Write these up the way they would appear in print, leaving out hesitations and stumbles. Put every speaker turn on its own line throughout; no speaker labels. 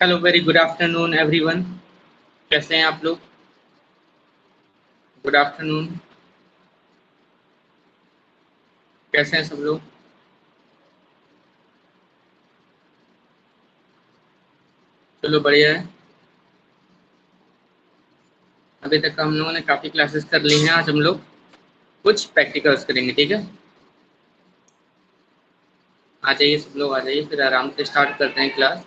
Hello, very good afternoon everyone. कैसे हैं आप लोग? Good afternoon. कैसे हैं सब लोग? चलो बढ़िया है। अभी तक हम लोगों ने काफ़ी क्लासेस कर ली हैं। आज हम लोग कुछ प्रैक्टिकल्स करेंगे, ठीक है? आ जाइए सब लोग, आ जाइए, फिर आराम से स्टार्ट करते हैं क्लास।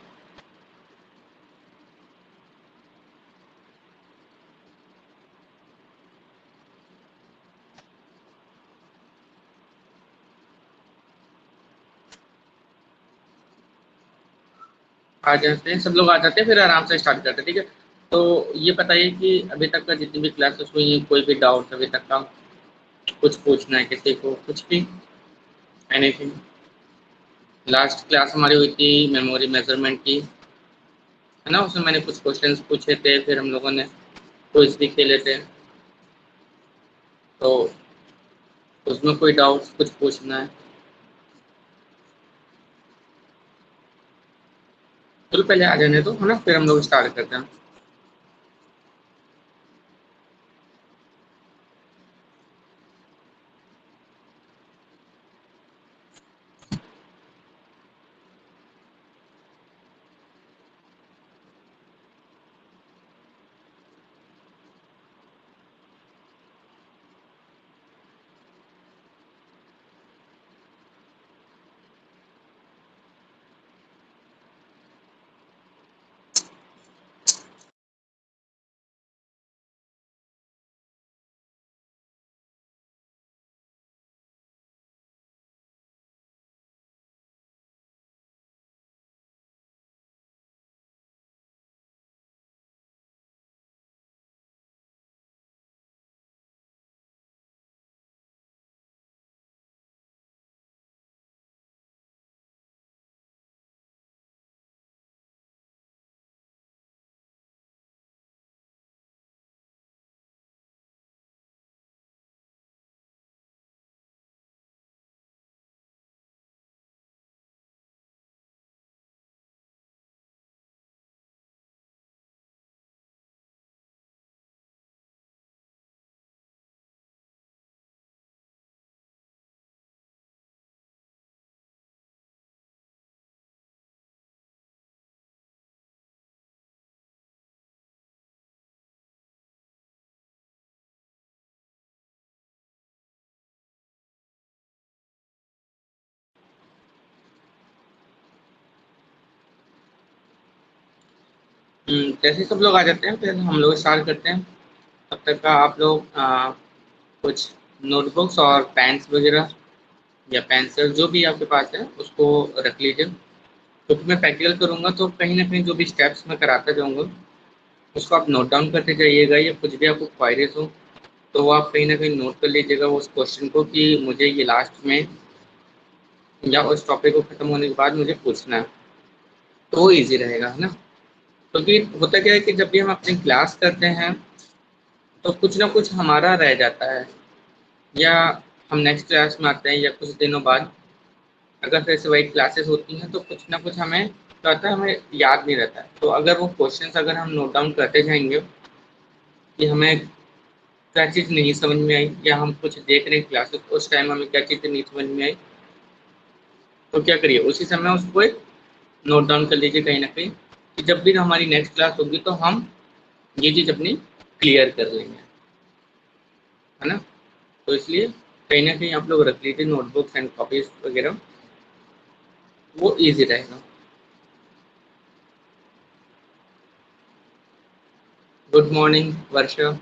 आ जाते हैं सब लोग, आ जाते हैं, फिर आराम से स्टार्ट करते हैं, ठीक है? तो ये बताइए कि अभी तक का जितनी भी क्लासेस हुई हैं, कोई भी डाउट अभी तक का, कुछ पूछना है किसी को, कुछ भी, एनीथिंग? लास्ट क्लास हमारी हुई थी मेमोरी मेजरमेंट की, है ना? उसमें मैंने कुछ क्वेश्चंस पूछे थे, फिर हम लोगों ने क्विज भी खेले थे। तो उसमें कोई डाउट्स कुछ पूछना है? चलो पहले आ जाने दो, है ना, फिर हम लोग स्टार्ट करते हैं। जैसे ही सब लोग आ जाते हैं फिर हम लोग स्टार्ट करते हैं। तब तक का आप लोग कुछ नोटबुक्स और पेन्स वगैरह या पेंसिल जो भी आपके पास है उसको रख लीजिए, क्योंकि मैं प्रैक्टिकल करूँगा तो कहीं ना कहीं जो भी स्टेप्स मैं कराता जाऊँगा उसको आप नोट डाउन करते जाइएगा, या कुछ भी आपको क्वायरीज हो तो वो आप कहीं ना कहीं नोट कर लीजिएगा उस क्वेश्चन को कि मुझे ये लास्ट में या उस टॉपिक को खत्म होने के बाद मुझे पूछना है, तो वो ईजी रहेगा, है ना? क्योंकि होता क्या है कि जब भी हम अपनी क्लास करते हैं तो कुछ ना कुछ हमारा रह जाता है, या हम नेक्स्ट क्लास में आते हैं या कुछ दिनों बाद अगर फिर से वही क्लासेस होती हैं तो कुछ ना कुछ हमें क्या होता है, हमें याद नहीं रहता है। तो अगर वो क्वेश्चंस अगर हम नोट डाउन करते जाएंगे कि हमें क्या चीज़ नहीं समझ में आई, या हम कुछ देख रहे हैं क्लासेस उस टाइम हमें क्या चीज़ नहीं समझ में आई, तो क्या करिए उसी समय उसको एक नोट डाउन कर लीजिए कहीं ना कहीं, कि जब भी हमारी नेक्स्ट क्लास होगी तो हम ये चीज़ अपनी क्लियर कर लेंगे, है ना? तो इसलिए कहीं ना कहीं आप लोग रख लीजिए नोटबुक्स एंड कॉपीज वगैरह, वो ईजी रहेगा। Good morning Varsha.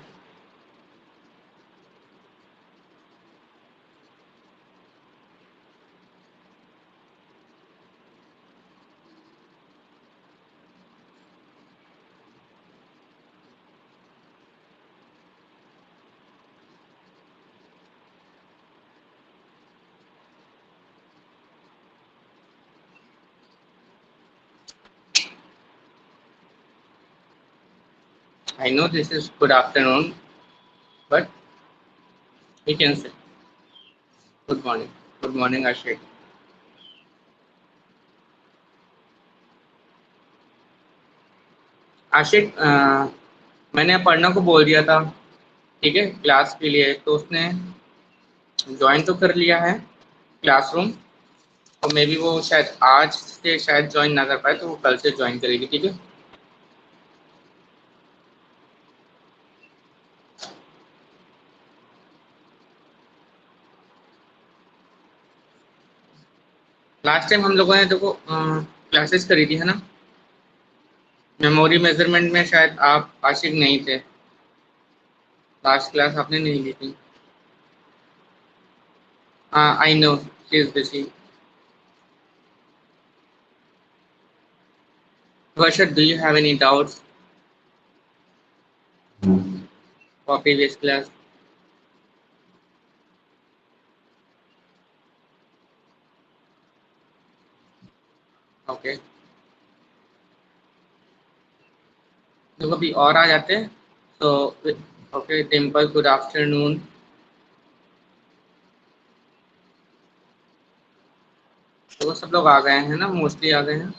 I know this is good afternoon, but we can say good morning. Good morning, Ashik. आशिक मैंने पढ़ना को बोल दिया था, ठीक है, क्लास के लिए, तो उसने ज्वाइन तो कर लिया है क्लासरूम, और मे बी वो शायद आज से शायद ज्वाइन ना कर पाए, तो वो कल से ज्वाइन करेगी, ठीक है। लास्ट टाइम हम लोगों ने देखो क्लासेस करी थी, है ना। मेमोरी मेजरमेंट में शायद आप आशिक नहीं थे, लास्ट क्लास आपने नहीं ली थी। हाँ, I know, she is busy. Varshad, do you have any doubts for previous class? Okay. देखो अभी और आ जाते हैं, तो ओके, डिम्पल गुड आफ्टरनून। तो सब लोग आ गए हैं ना, मोस्टली आ गए हैं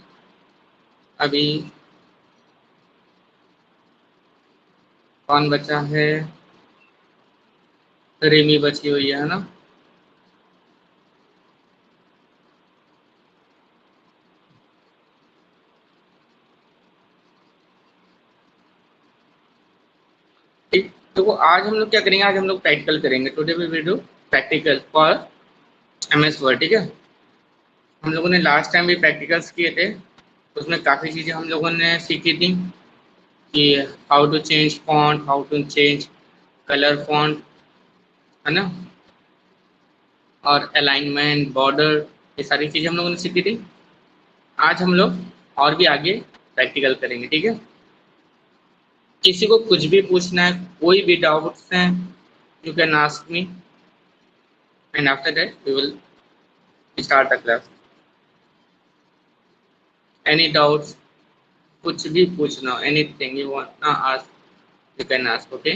अभी। कौन बचा है? रिमी बची हुई है ना। ठीक, तो वो आज हम लोग क्या करेंगे, आज हम लोग प्रैक्टिकल करेंगे। Today we will do practical for MS Word, ठीक है। हम लोगों ने लास्ट टाइम भी प्रैक्टिकल्स किए थे, उसमें काफ़ी चीज़ें हम लोगों ने सीखी थी कि how to change font, how to change colour font, है ना, और अलाइनमेंट, बॉर्डर, ये सारी चीज़ें हम लोगों ने सीखी थी। आज हम लोग और भी आगे प्रैक्टिकल करेंगे, ठीक है। किसी को कुछ भी पूछना है, कोई भी डाउट्स हैं, you can ask me, and after that we will start the class. Any doubts, कुछ भी पूछना, एनीथिंग यू वांट ना ask, you can ask, okay.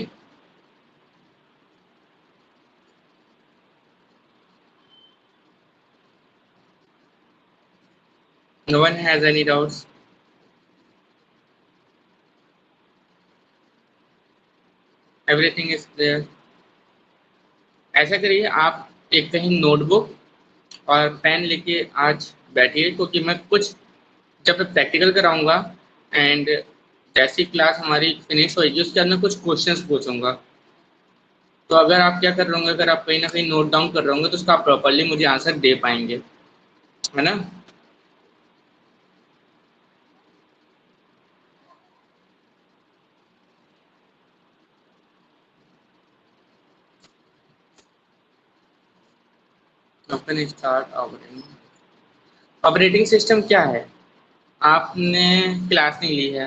No one has any doubts? Everything is clear? ऐसा करिए, आप एक कहीं नोटबुक और पेन लेके आज बैठिए, क्योंकि मैं कुछ जब मैं प्रैक्टिकल कराऊंगा एंड जैसी क्लास हमारी फिनिश होएगी उसके बाद मैं कुछ क्वेश्चंस पूछूंगा। तो अगर आप क्या कर रहे होंगे, अगर आप कहीं ना कहीं नोट डाउन कर रहे होंगे, तो उसका आप प्रॉपरली मुझे आंसर दे पाएंगे, है ना। Open start operating. Operating system क्या है? आपने क्लास नहीं ली है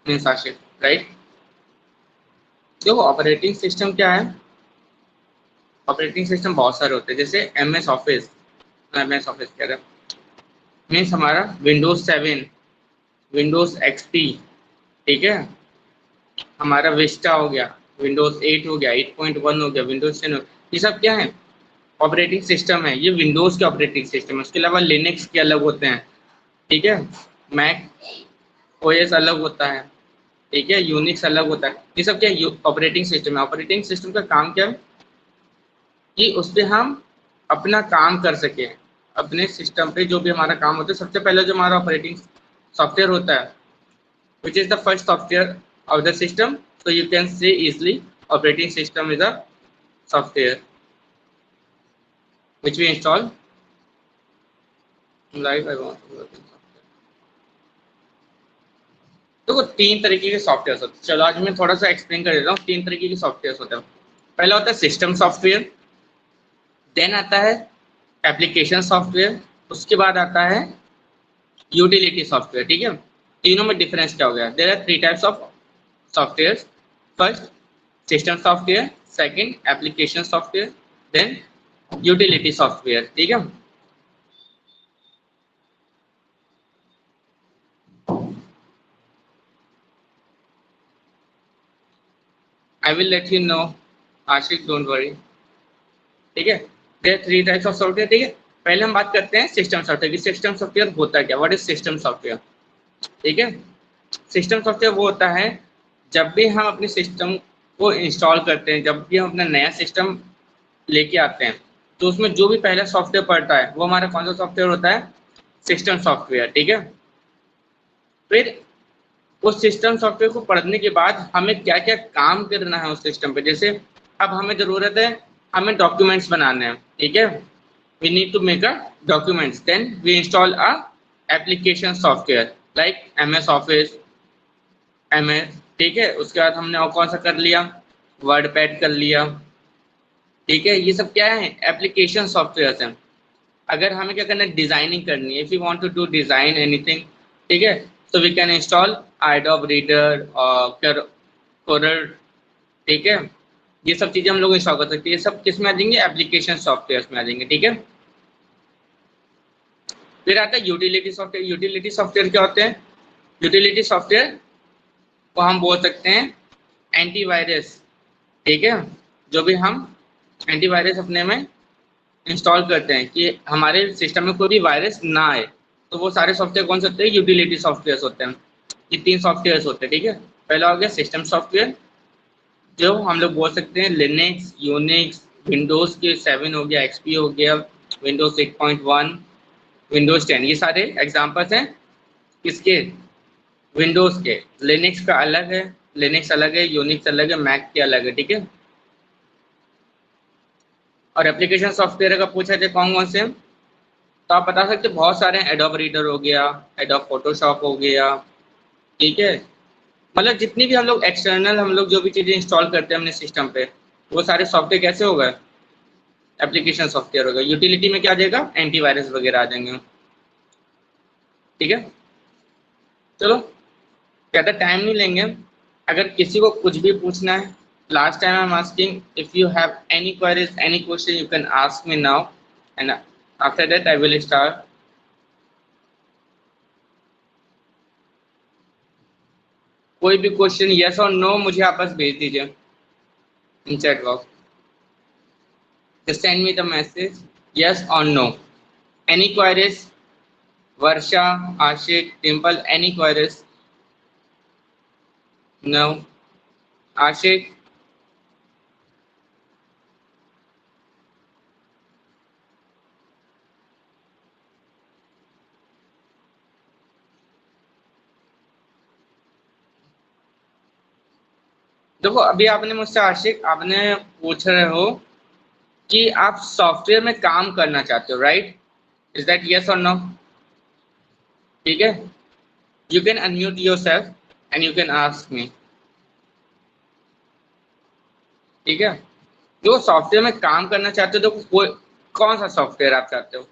मीन्स आशिफ, राइट। देखो ऑपरेटिंग सिस्टम क्या है, ऑपरेटिंग सिस्टम बहुत सारे होते हैं, जैसे MS ऑफिस कह रहे मीन्स हमारा विंडोज 7, विंडोज XP, ठीक है, हमारा विस्टा हो गया, विंडोज 8 हो गया, 8.1 हो गया, विंडोज 10 हो गया, ये सब क्या है, ऑपरेटिंग सिस्टम है। ये विंडोज के ऑपरेटिंग सिस्टम है। उसके अलावा लिनक्स के अलग होते हैं, ठीक है, मैक OS अलग होता है, ठीक है, यूनिक्स अलग होता है। ये सब क्या ऑपरेटिंग सिस्टम है। ऑपरेटिंग सिस्टम का काम क्या है कि उस पर हम अपना काम कर सकें। अपने सिस्टम पे जो भी हमारा काम होता है, सबसे पहले जो हमारा ऑपरेटिंग सॉफ्टवेयर होता है, which is the first software of the system, so you can say easily operating system is a software which we install live। I want to work in software। तो तीन तरीके के सॉफ्टवेयर होते हैं। चलो आज मैं थोड़ा सा एक्सप्लेन कर देता हूँ। तीन तरीके के सॉफ्टवेयर होते हैं। पहला होता है सिस्टम सॉफ्टवेयर, देन आता है एप्लीकेशन सॉफ्टवेयर, उसके बाद आता है यूटिलिटी सॉफ्टवेयर, ठीक है। तीनों में डिफरेंस क्या हो गया? There are 3 types of software. First system software, second application software, then utility software, ठीक है। I will let you know Ashiq, don't worry, ठीक है। There are 3 types of software, ठीक है। पहले हम बात करते हैं सिस्टम सॉफ्टवेयर की। सिस्टम सॉफ्टवेयर होता है क्या? व्हाट इज सिस्टम सॉफ्टवेयर, ठीक है। सिस्टम सॉफ्टवेयर वो होता है जब भी हम अपने सिस्टम को इंस्टॉल करते हैं, जब भी हम अपना नया सिस्टम लेके आते हैं, तो उसमें जो भी पहला सॉफ्टवेयर पड़ता है वो हमारा कौन सा सॉफ्टवेयर होता है? System software. ठीक है। फिर उस सिस्टम सॉफ्टवेयर को पढ़ने के बाद हमें क्या क्या काम करना है उस सिस्टम पे। जैसे अब हमें ज़रूरत है, हमें डॉक्यूमेंट्स बनाने हैं। ठीक है, we need to make a documents, then we install a application software like MS Office, MS। ठीक है, उसके बाद हमने और कौन सा कर लिया? वर्ड पैड कर लिया। ठीक है, ये सब क्या है? एप्लीकेशन सॉफ्टवेयर हैं। अगर हमें क्या करना है? डिजाइनिंग करनी है, if you want to do design anything, ठीक है, so we can install Adobe Reader और Corel। ठीक है, ये सब चीजें हम लोग इंस्टॉल कर सकते हैं। ये सब किस में आ जाएंगे? एप्लीकेशन सॉफ्टवेयर में आ जाएंगे। ठीक है, फिर आता है यूटिलिटी सॉफ्टवेयर। यूटिलिटी सॉफ्टवेयर क्या होते हैं? यूटिलिटी सॉफ्टवेयर को हम बोल सकते हैं एंटीवायरस। ठीक है, जो भी हम एंटीवायरस अपने में इंस्टॉल करते हैं कि हमारे सिस्टम में कोई भी वायरस ना आए, तो वो सारे सॉफ्टवेयर कौन से होते हैं? यूटिलिटी सॉफ्टवेयर होते हैं। ये 3 सॉफ्टवेयर होते हैं। ठीक है, पहला हो गया सिस्टम सॉफ्टवेयर, जो हम लोग बोल सकते हैं लिनक्स, यूनिक्स, विंडोज के 7 हो गया, XP हो गया, विंडोज 8.1, विंडोज 10, ये सारे एग्जांपल्स हैं किसके? विंडोज के। लिनक्स का अलग है, लिनक्स अलग है, यूनिक्स अलग है, मैक के अलग है। ठीक है, और एप्लीकेशन सॉफ्टवेयर का पूछा जाए कौन कौन से हैं, तो आप बता सकते हैं बहुत सारे हैं। एडोब रीडर हो गया, एडोब फोटोशॉप हो गया। ठीक है, मतलब जितनी भी हम लोग एक्सटर्नल हम लोग जो भी चीज़ें इंस्टॉल करते हैं अपने सिस्टम पे, वो सारे सॉफ्टवेयर कैसे हो गए? एप्लीकेशन सॉफ्टवेयर हो गए। यूटिलिटी में क्या आ जाएगा? एंटीवायरस वगैरह आ जाएंगे। ठीक है, चलो ज़्यादा टाइम नहीं लेंगे। अगर किसी को कुछ भी पूछना है, last time I am asking, if you have any queries, any question, you can ask me now, and after that I will start. कोई भी क्वेश्चन यस और नो मुझे आप बस भेज दीजिए इन chat box. Just send me the message, yes or no. Any queries? Varsha, Ashik, Dimple, any queries? No. Ashik? देखो अभी आपने मुझसे, आशिक, आपने पूछ रहे हो कि आप सॉफ्टवेयर में काम करना चाहते हो, right? Is that yes or no? ठीक है, you can unmute your self and you can ask मी। ठीक है, जो सॉफ्टवेयर में काम करना चाहते हो, तो कोई कौन सा सॉफ्टवेयर आप चाहते हो?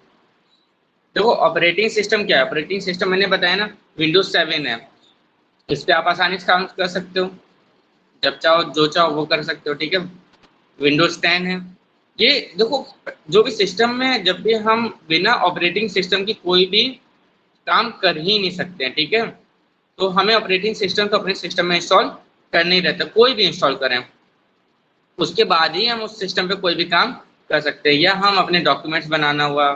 देखो ऑपरेटिंग सिस्टम क्या है? ऑपरेटिंग सिस्टम मैंने बताया ना, विंडोज 7 है। इस पे आप आसानी से काम कर सकते हो, जब चाहो जो चाहो वो कर सकते हो। ठीक है, विंडोज 10 है। ये देखो, जो भी सिस्टम में जब भी हम बिना ऑपरेटिंग सिस्टम की कोई भी काम कर ही नहीं सकते हैं। ठीक है, तो हमें ऑपरेटिंग सिस्टम तो अपने सिस्टम में इंस्टॉल करना ही रहता है, कोई भी इंस्टॉल करें, उसके बाद ही हम उस सिस्टम पे कोई भी काम कर सकते हैं। या हम अपने डॉक्यूमेंट्स बनाना हुआ,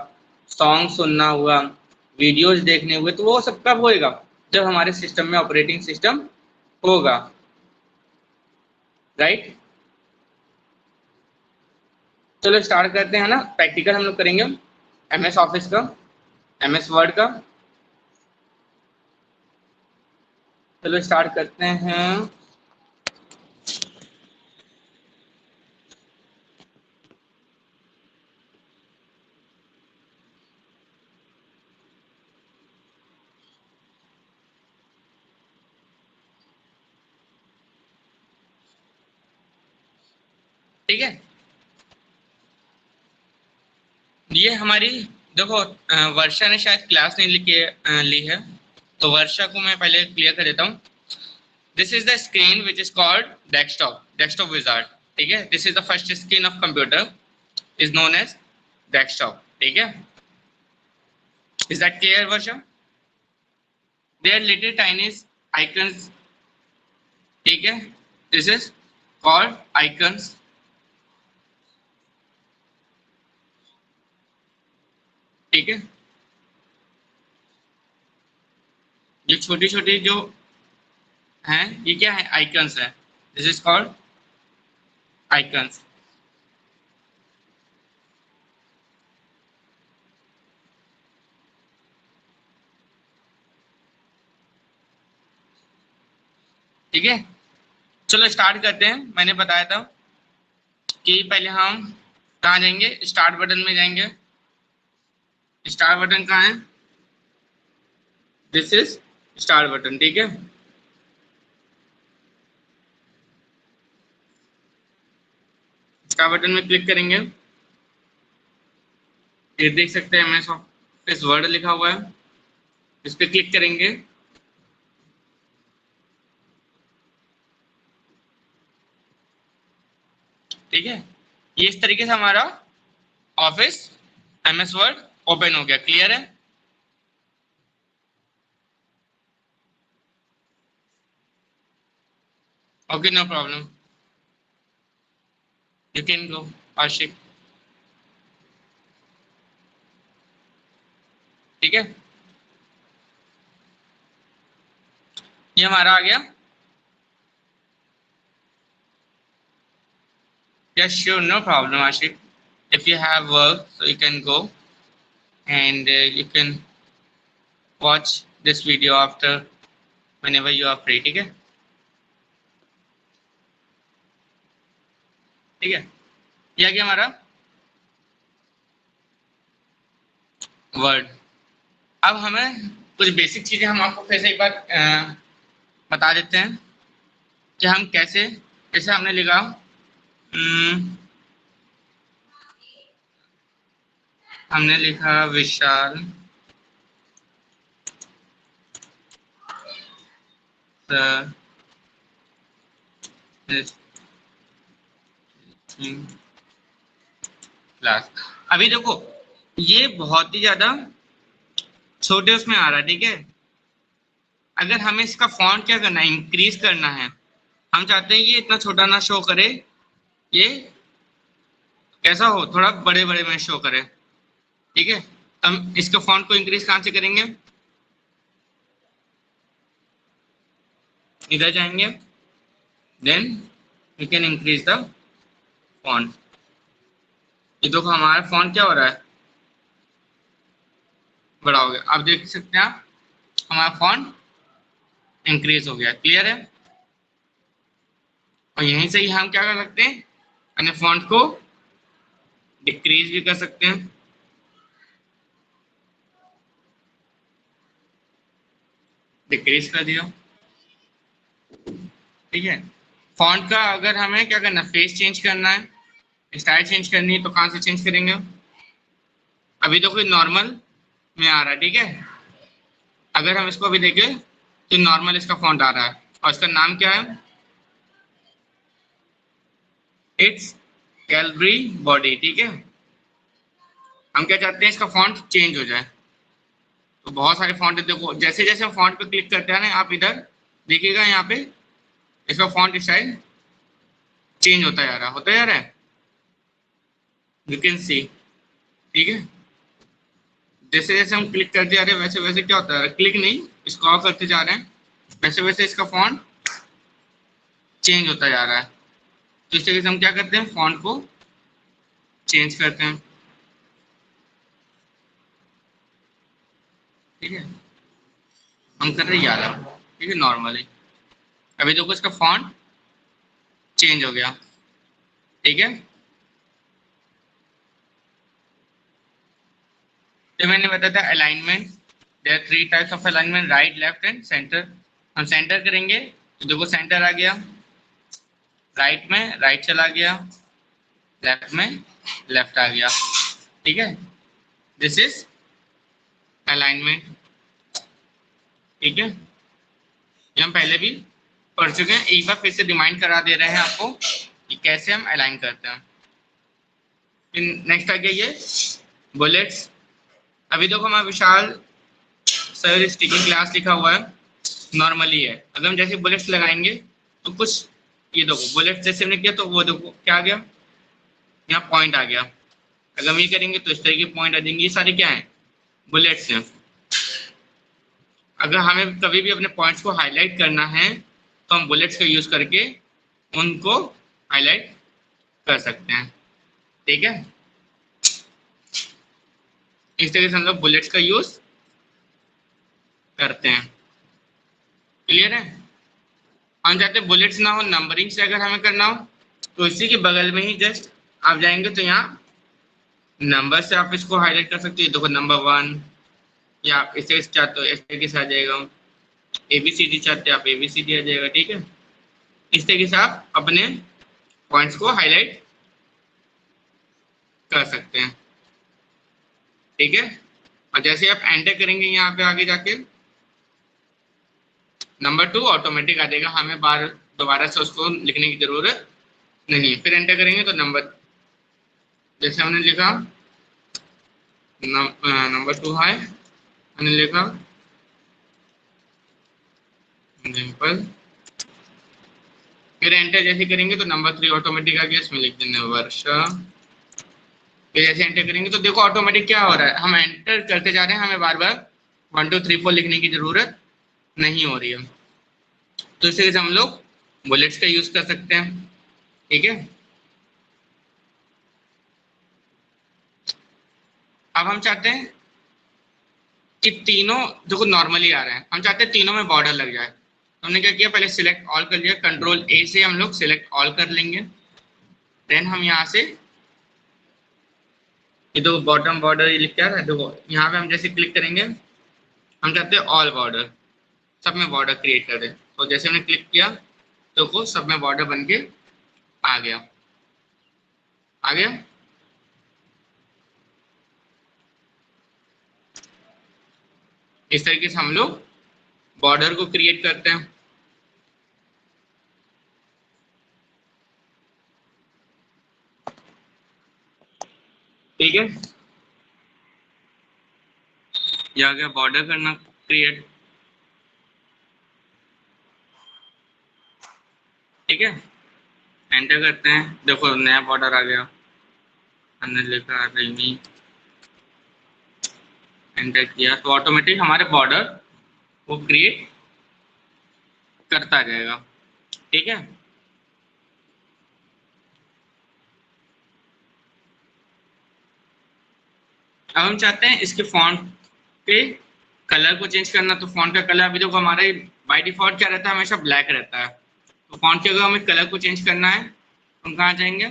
सॉन्ग सुनना हुआ, वीडियोज देखने हुए, तो वो सब कब होएगा? जब हमारे सिस्टम में ऑपरेटिंग सिस्टम होगा, राइट? चलो स्टार्ट करते हैं ना, प्रैक्टिकल हम लोग करेंगे MS ऑफिस का, MS वर्ड का। चलो स्टार्ट करते हैं। ठीक है, ये हमारी, देखो वर्षा ने शायद क्लास नहीं ली है, तो वर्षा को मैं पहले क्लियर कर देता हूँ। This is the screen which is called desktop, desktop wizard. ठीक है, this is the first screen of computer, is known as desktop. ठीक है, is that clear Varsha? There little tiny icons. ठीक है, दिस इज कॉल्ड आइकन्स। ठीक है, ये छोटी छोटी जो हैं, ये क्या है, आइकन्स है, दिस इज कॉल्ड आइकन्स। ठीक है, चलो स्टार्ट करते हैं। मैंने बताया था कि पहले हम कहाँ जाएंगे, स्टार्ट बटन में जाएंगे। स्टार्ट बटन कहाँ है, दिस इज स्टार्ट बटन। ठीक है, स्टार्ट बटन में क्लिक करेंगे, ये देख सकते हैं MS ऑफिस वर्ड लिखा हुआ है, इस पर क्लिक करेंगे। ठीक है, ये इस तरीके से हमारा ऑफिस MS वर्ड ओपन हो गया। क्लियर है? Okay, no problem, you can go Ashiq. ठीक है, ये हमारा आ गया। Yes, sure, no problem, Ashik. If you have work, so you can go and you can watch this video after whenever you are free. ठीक है, ठीक है, ये आ गया हमारा वर्ड। अब हमें कुछ बेसिक चीजें हम आपको फिर से एक बार बता देते हैं कि हम कैसे, जैसे हमने लिखा हमने लिखा विशाल क्लास। अभी देखो ये बहुत ही ज्यादा छोटे उसमें आ रहा है। ठीक है, अगर हमें इसका फॉन्ट क्या करना है, इंक्रीज करना है। हम चाहते हैं ये इतना छोटा ना शो करे, ये कैसा हो, थोड़ा बड़े बड़े में शो करे। ठीक है, हम इसके फॉन्ट को इंक्रीज कहाँ से करेंगे, इधर जाएंगे, then we can increase the font. ये देखो हमारा फॉन्ट क्या हो रहा है, बड़ा हो गया। अब देख सकते हैं आप, हमारा फॉन्ट इंक्रीज हो गया। क्लियर है? और यहीं से ही हम क्या कर सकते हैं, अपने फॉन्ट को डिक्रीज भी कर सकते हैं। डिक्रीज कर दिया। ठीक है, फॉन्ट का अगर हमें क्या करना, फेस चेंज करना है, स्टाइल चेंज करनी है, तो कहाँ से चेंज करेंगे। अभी तो कोई नॉर्मल में आ रहा है। ठीक है, अगर हम इसको अभी देखें तो नॉर्मल इसका फॉन्ट आ रहा है और इसका नाम क्या है, इट्स कैलबरी बॉडी। ठीक है, हम क्या चाहते हैं, इसका फॉन्ट चेंज हो जाए। तो बहुत सारे फॉन्ट देखो, जैसे जैसे हम फॉन्ट पे क्लिक करते हैं ना, आप इधर देखिएगा, यहाँ पे इसका फॉन्ट स्टाइल चेंज होता जा रहा है, यू कैन सी। ठीक है, जैसे जैसे हम क्लिक करते जा रहे हैं वैसे वैसे क्या होता है, क्लिक नहीं, स्क्रॉल करते जा रहे हैं, वैसे वैसे इसका फॉन्ट चेंज होता जा रहा है। तो इस तरीके से हम क्या करते हैं, फॉन्ट को चेंज करते हैं। ठीक है, हम कर रहे हैं 11। ठीक है, नॉर्मली अभी देखो इसका फॉन्ट चेंज हो गया। ठीक है, तो मैंने बताया था alignment, there are 3 types of alignment, right, left and centre. हम सेंटर करेंगे तो देखो सेंटर आ गया, राइट में राइट चला गया, लेफ्ट में लेफ्ट आ गया। ठीक है, दिस इज अलाइनमेंट। ठीक है, ये हम पहले भी पढ़ चुके हैं, एक बार फिर से रिमाइंड करा दे रहे हैं आपको कि कैसे हम अलाइन करते हैं। नेक्स्ट आ गया ये बुलेट्स। अभी देखो हमारा विशाल सर स्टिकिंग क्लास लिखा हुआ है, नॉर्मली है। अगर हम जैसे बुलेट्स लगाएंगे तो कुछ, ये देखो बुलेट्स जैसे हमने किया तो वो देखो क्या आ गया, यहाँ पॉइंट आ गया। अगर हम ये करेंगे तो इस तरह की पॉइंट आ जाएंगे। ये सारे क्या हैं, बुलेट्स हैं। अगर हमें कभी भी अपने पॉइंट्स को हाईलाइट करना है तो हम बुलेट्स का यूज करके उनको हाईलाइट कर सकते हैं। ठीक है, इस तरीके से हम लोग बुलेट्स का यूज करते हैं। क्लियर है? हम चाहते हैं बुलेट्स ना हो, नंबरिंग से अगर हमें करना हो तो इसी के बगल में ही जस्ट आप जाएंगे तो यहाँ नंबर से आप इसको हाईलाइट कर सकते हैं। देखो नंबर 1, या आप इसे चाहते हो इस तरीके से आ जाएगा। ABCD चाहते हैं आप ABCD आ जाएगा। ठीक है, इस तरीके से आप अपने पॉइंट्स को हाईलाइट कर सकते हैं। ठीक है, और जैसे आप एंटर करेंगे यहाँ पे आगे जाके नंबर 2 ऑटोमेटिक आ जाएगा, हमें बार दोबारा से उसको लिखने की जरूरत नहीं। फिर एंटर करेंगे तो नंबर, जैसे हमने लिखा नंबर 2 है, हमने लिखा डिम्पल, फिर एंटर जैसे करेंगे तो नंबर 3 ऑटोमेटिक आ गया, इसमें लिख देंगे वर्षा। फिर जैसे एंटर करेंगे तो देखो ऑटोमेटिक क्या हो रहा है, हम एंटर करते जा रहे हैं, हमें बार बार 1 2 3 4 लिखने की जरूरत नहीं हो रही है। तो इस तरह से हम लोग बुलेट्स का यूज कर सकते हैं। ठीक है, अब हम चाहते हैं कि तीनों देखो नॉर्मली आ रहे हैं, हम चाहते हैं तीनों में बॉर्डर लग जाए। तो हमने क्या किया, पहले सिलेक्ट ऑल कर लिया, कंट्रोल A से हम लोग सिलेक्ट ऑल कर लेंगे। देन हम यहाँ से ये देखो बॉटम बॉर्डर ये लिख के आ रहा है, देखो यहाँ पे हम जैसे क्लिक करेंगे हम चाहते हैं ऑल बॉर्डर, सब में बॉर्डर क्रिएट कर दें। तो जैसे हमने क्लिक किया तो वो सब में बॉर्डर बन के आ गया। आ गया, इस तरीके से हम लोग बॉर्डर को क्रिएट करते हैं। ठीक है, ये आ गया बॉर्डर करना क्रिएट। ठीक है, एंटर करते हैं, देखो नया बॉर्डर आ गया, हमने लिखा रेमी, एंटर किया तो ऑटोमेटिक हमारे बॉर्डर वो क्रिएट करता जाएगा। ठीक है, अब हम चाहते हैं इसके फॉन्ट के कलर को चेंज करना। तो फॉन्ट का कलर अभी देखो हमारे बाय डिफॉल्ट क्या रहता है, हमेशा ब्लैक रहता है। तो फॉन्ट के अगर हमें कलर को चेंज करना है हम कहाँ जाएंगे,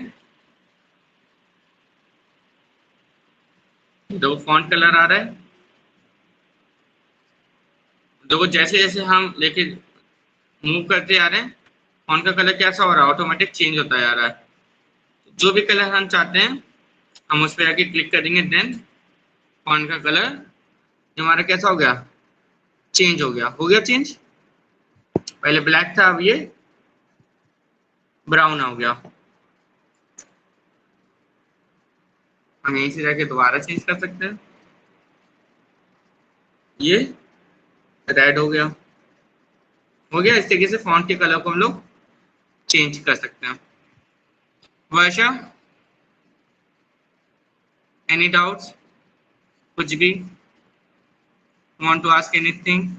देखो फॉन्ट कलर आ रहा है, देखो जैसे जैसे हम लेके मूव करते आ रहे हैं फॉन्ट का कलर कैसा हो रहा है, ऑटोमेटिक चेंज होता जा रहा है। जो भी कलर हम चाहते हैं हम उस पर आके क्लिक करेंगे, देन फॉन्ट का कलर हमारा कैसा हो गया, चेंज हो गया। हो गया चेंज, पहले ब्लैक था अब ये ब्राउन हो गया। हम यहीं से जाके दोबारा चेंज कर सकते हैं, ये रेड हो गया। हो गया, इस तरीके से फॉन्ट के कलर को हम लोग चेंज कर सकते हैं। वर्षा, एनी डाउट्स, कुछ भी, वांट टू आस्क एनीथिंग?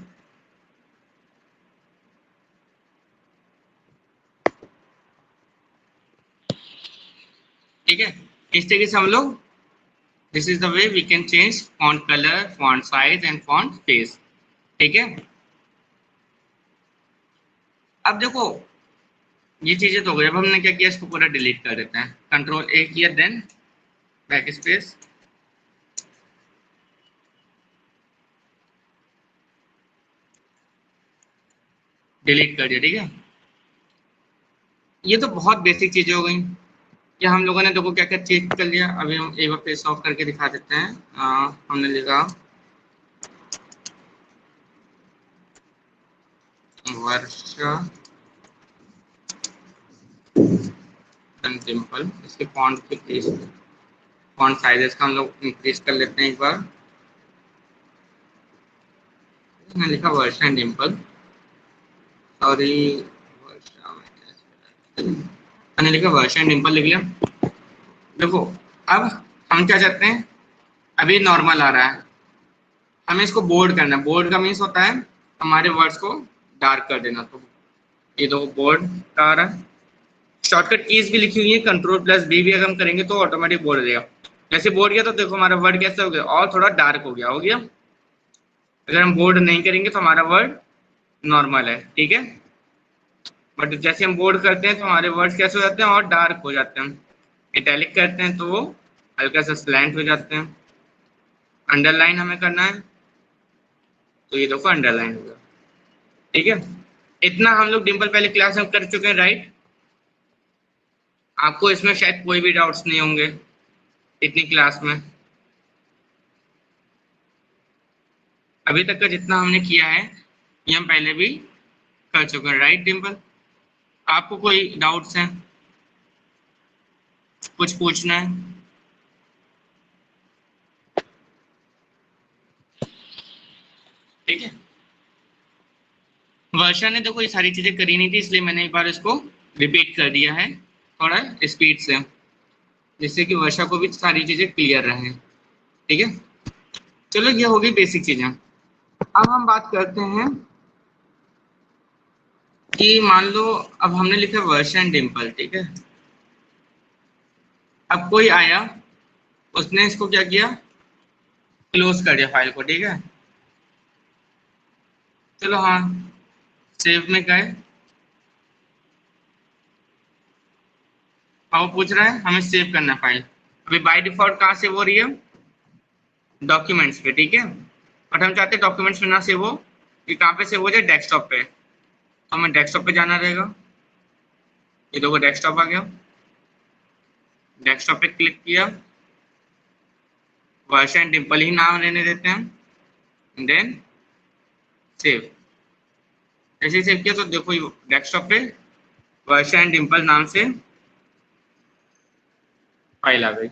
ठीक है, इस तरीके से हम लोग this is the way we can change font colour, font size and font face. ठीक है, अब देखो ये चीजें तो हो गई, अब हमने क्या किया, इसको पूरा डिलीट कर देते हैं। कंट्रोल A किया, देन बैक स्पेस, डिलीट कर दिया। ठीक है, ये तो बहुत बेसिक चीजें हो गई, या हम लोगों ने देखो क्या क्या चेक कर लिया। अभी हम एक बार फेस ऑफ करके दिखा देते हैं। हमने लिखा वर्षा सिंपल, इसके फॉन्ट के प्लीज फॉन्ट साइजेस का हम लोग इंक्रीज कर लेते हैं एक बार। मैंने लिखा वर्षा डिम्पल, सॉरी वर्षा, मैंने लिखा वर्षा डिम्पल लिख लिया। देखो अब हम क्या चाहते हैं, अभी नॉर्मल आ रहा है, हमें इसको बोल्ड करना है। बोल्ड का मीन्स होता है हमारे वर्ड्स को डार्क कर देना। तो ये दो बोर्ड का आ रहा है। शॉर्टकट कीज भी लिखी हुई है, कंट्रोल+B भी अगर हम करेंगे तो ऑटोमेटिक बोर्ड देगा। जैसे बोर्ड गया तो देखो हमारा वर्ड कैसे हो गया, और थोड़ा डार्क हो गया। अगर हम बोर्ड नहीं करेंगे तो हमारा वर्ड नॉर्मल है, ठीक है। बट जैसे हम बोर्ड करते हैं तो हमारे वर्ड्स कैसे हो जाते हैं, और डार्क हो जाते हैं। इटैलिक करते हैं तो वो हल्का सा स्लैंट हो जाते हैं। अंडरलाइन हमें करना है तो ये देखो अंडरलाइन होगा, ठीक है। इतना हम लोग डिम्पल पहले क्लास में कर चुके हैं, राइट। आपको इसमें शायद कोई भी डाउट्स नहीं होंगे इतनी क्लास में। अभी तक का जितना हमने किया है ये हम पहले भी कर चुके हैं, राइट डिम्पल। आपको कोई डाउट्स हैं, कुछ पूछना है? ठीक है। वर्षा ने देखो ये सारी चीजें करी नहीं थी, इसलिए मैंने एक बार इसको रिपीट कर दिया है थोड़ा स्पीड से, जिससे कि वर्षा को भी सारी चीजें क्लियर रहे, ठीक है। चलो ये होगी बेसिक चीजें। अब हम बात करते हैं कि मान लो अब हमने लिखा वर्षा एंड डिम्पल, ठीक है। अब कोई आया, उसने इसको क्या किया, क्लोज कर दिया फाइल को, ठीक है। चलो हाँ, सेव में गए। अब वो पूछ रहा है हमें सेव करना फाइल। अभी बाय डिफॉल्ट कहाँ सेव हो रही है, डॉक्यूमेंट्स पे, ठीक है। बट हम चाहते हैं डॉक्यूमेंट्स में ना सेव हो, ये कहाँ पे सेव हो जाए, डेस्कटॉप पे। तो हमें डेस्कटॉप पे जाना रहेगा। ये देखो डेस्कटॉप आ गया, डेस्कटॉप पे क्लिक किया, वर्षा एंड डिम्पल ही नाम लेने देते हैं, देन सेव। ऐसे सेव किया तो देखो डेस्कटॉप पे वर्षा एंड डिम्पल नाम से फाइल आ गई।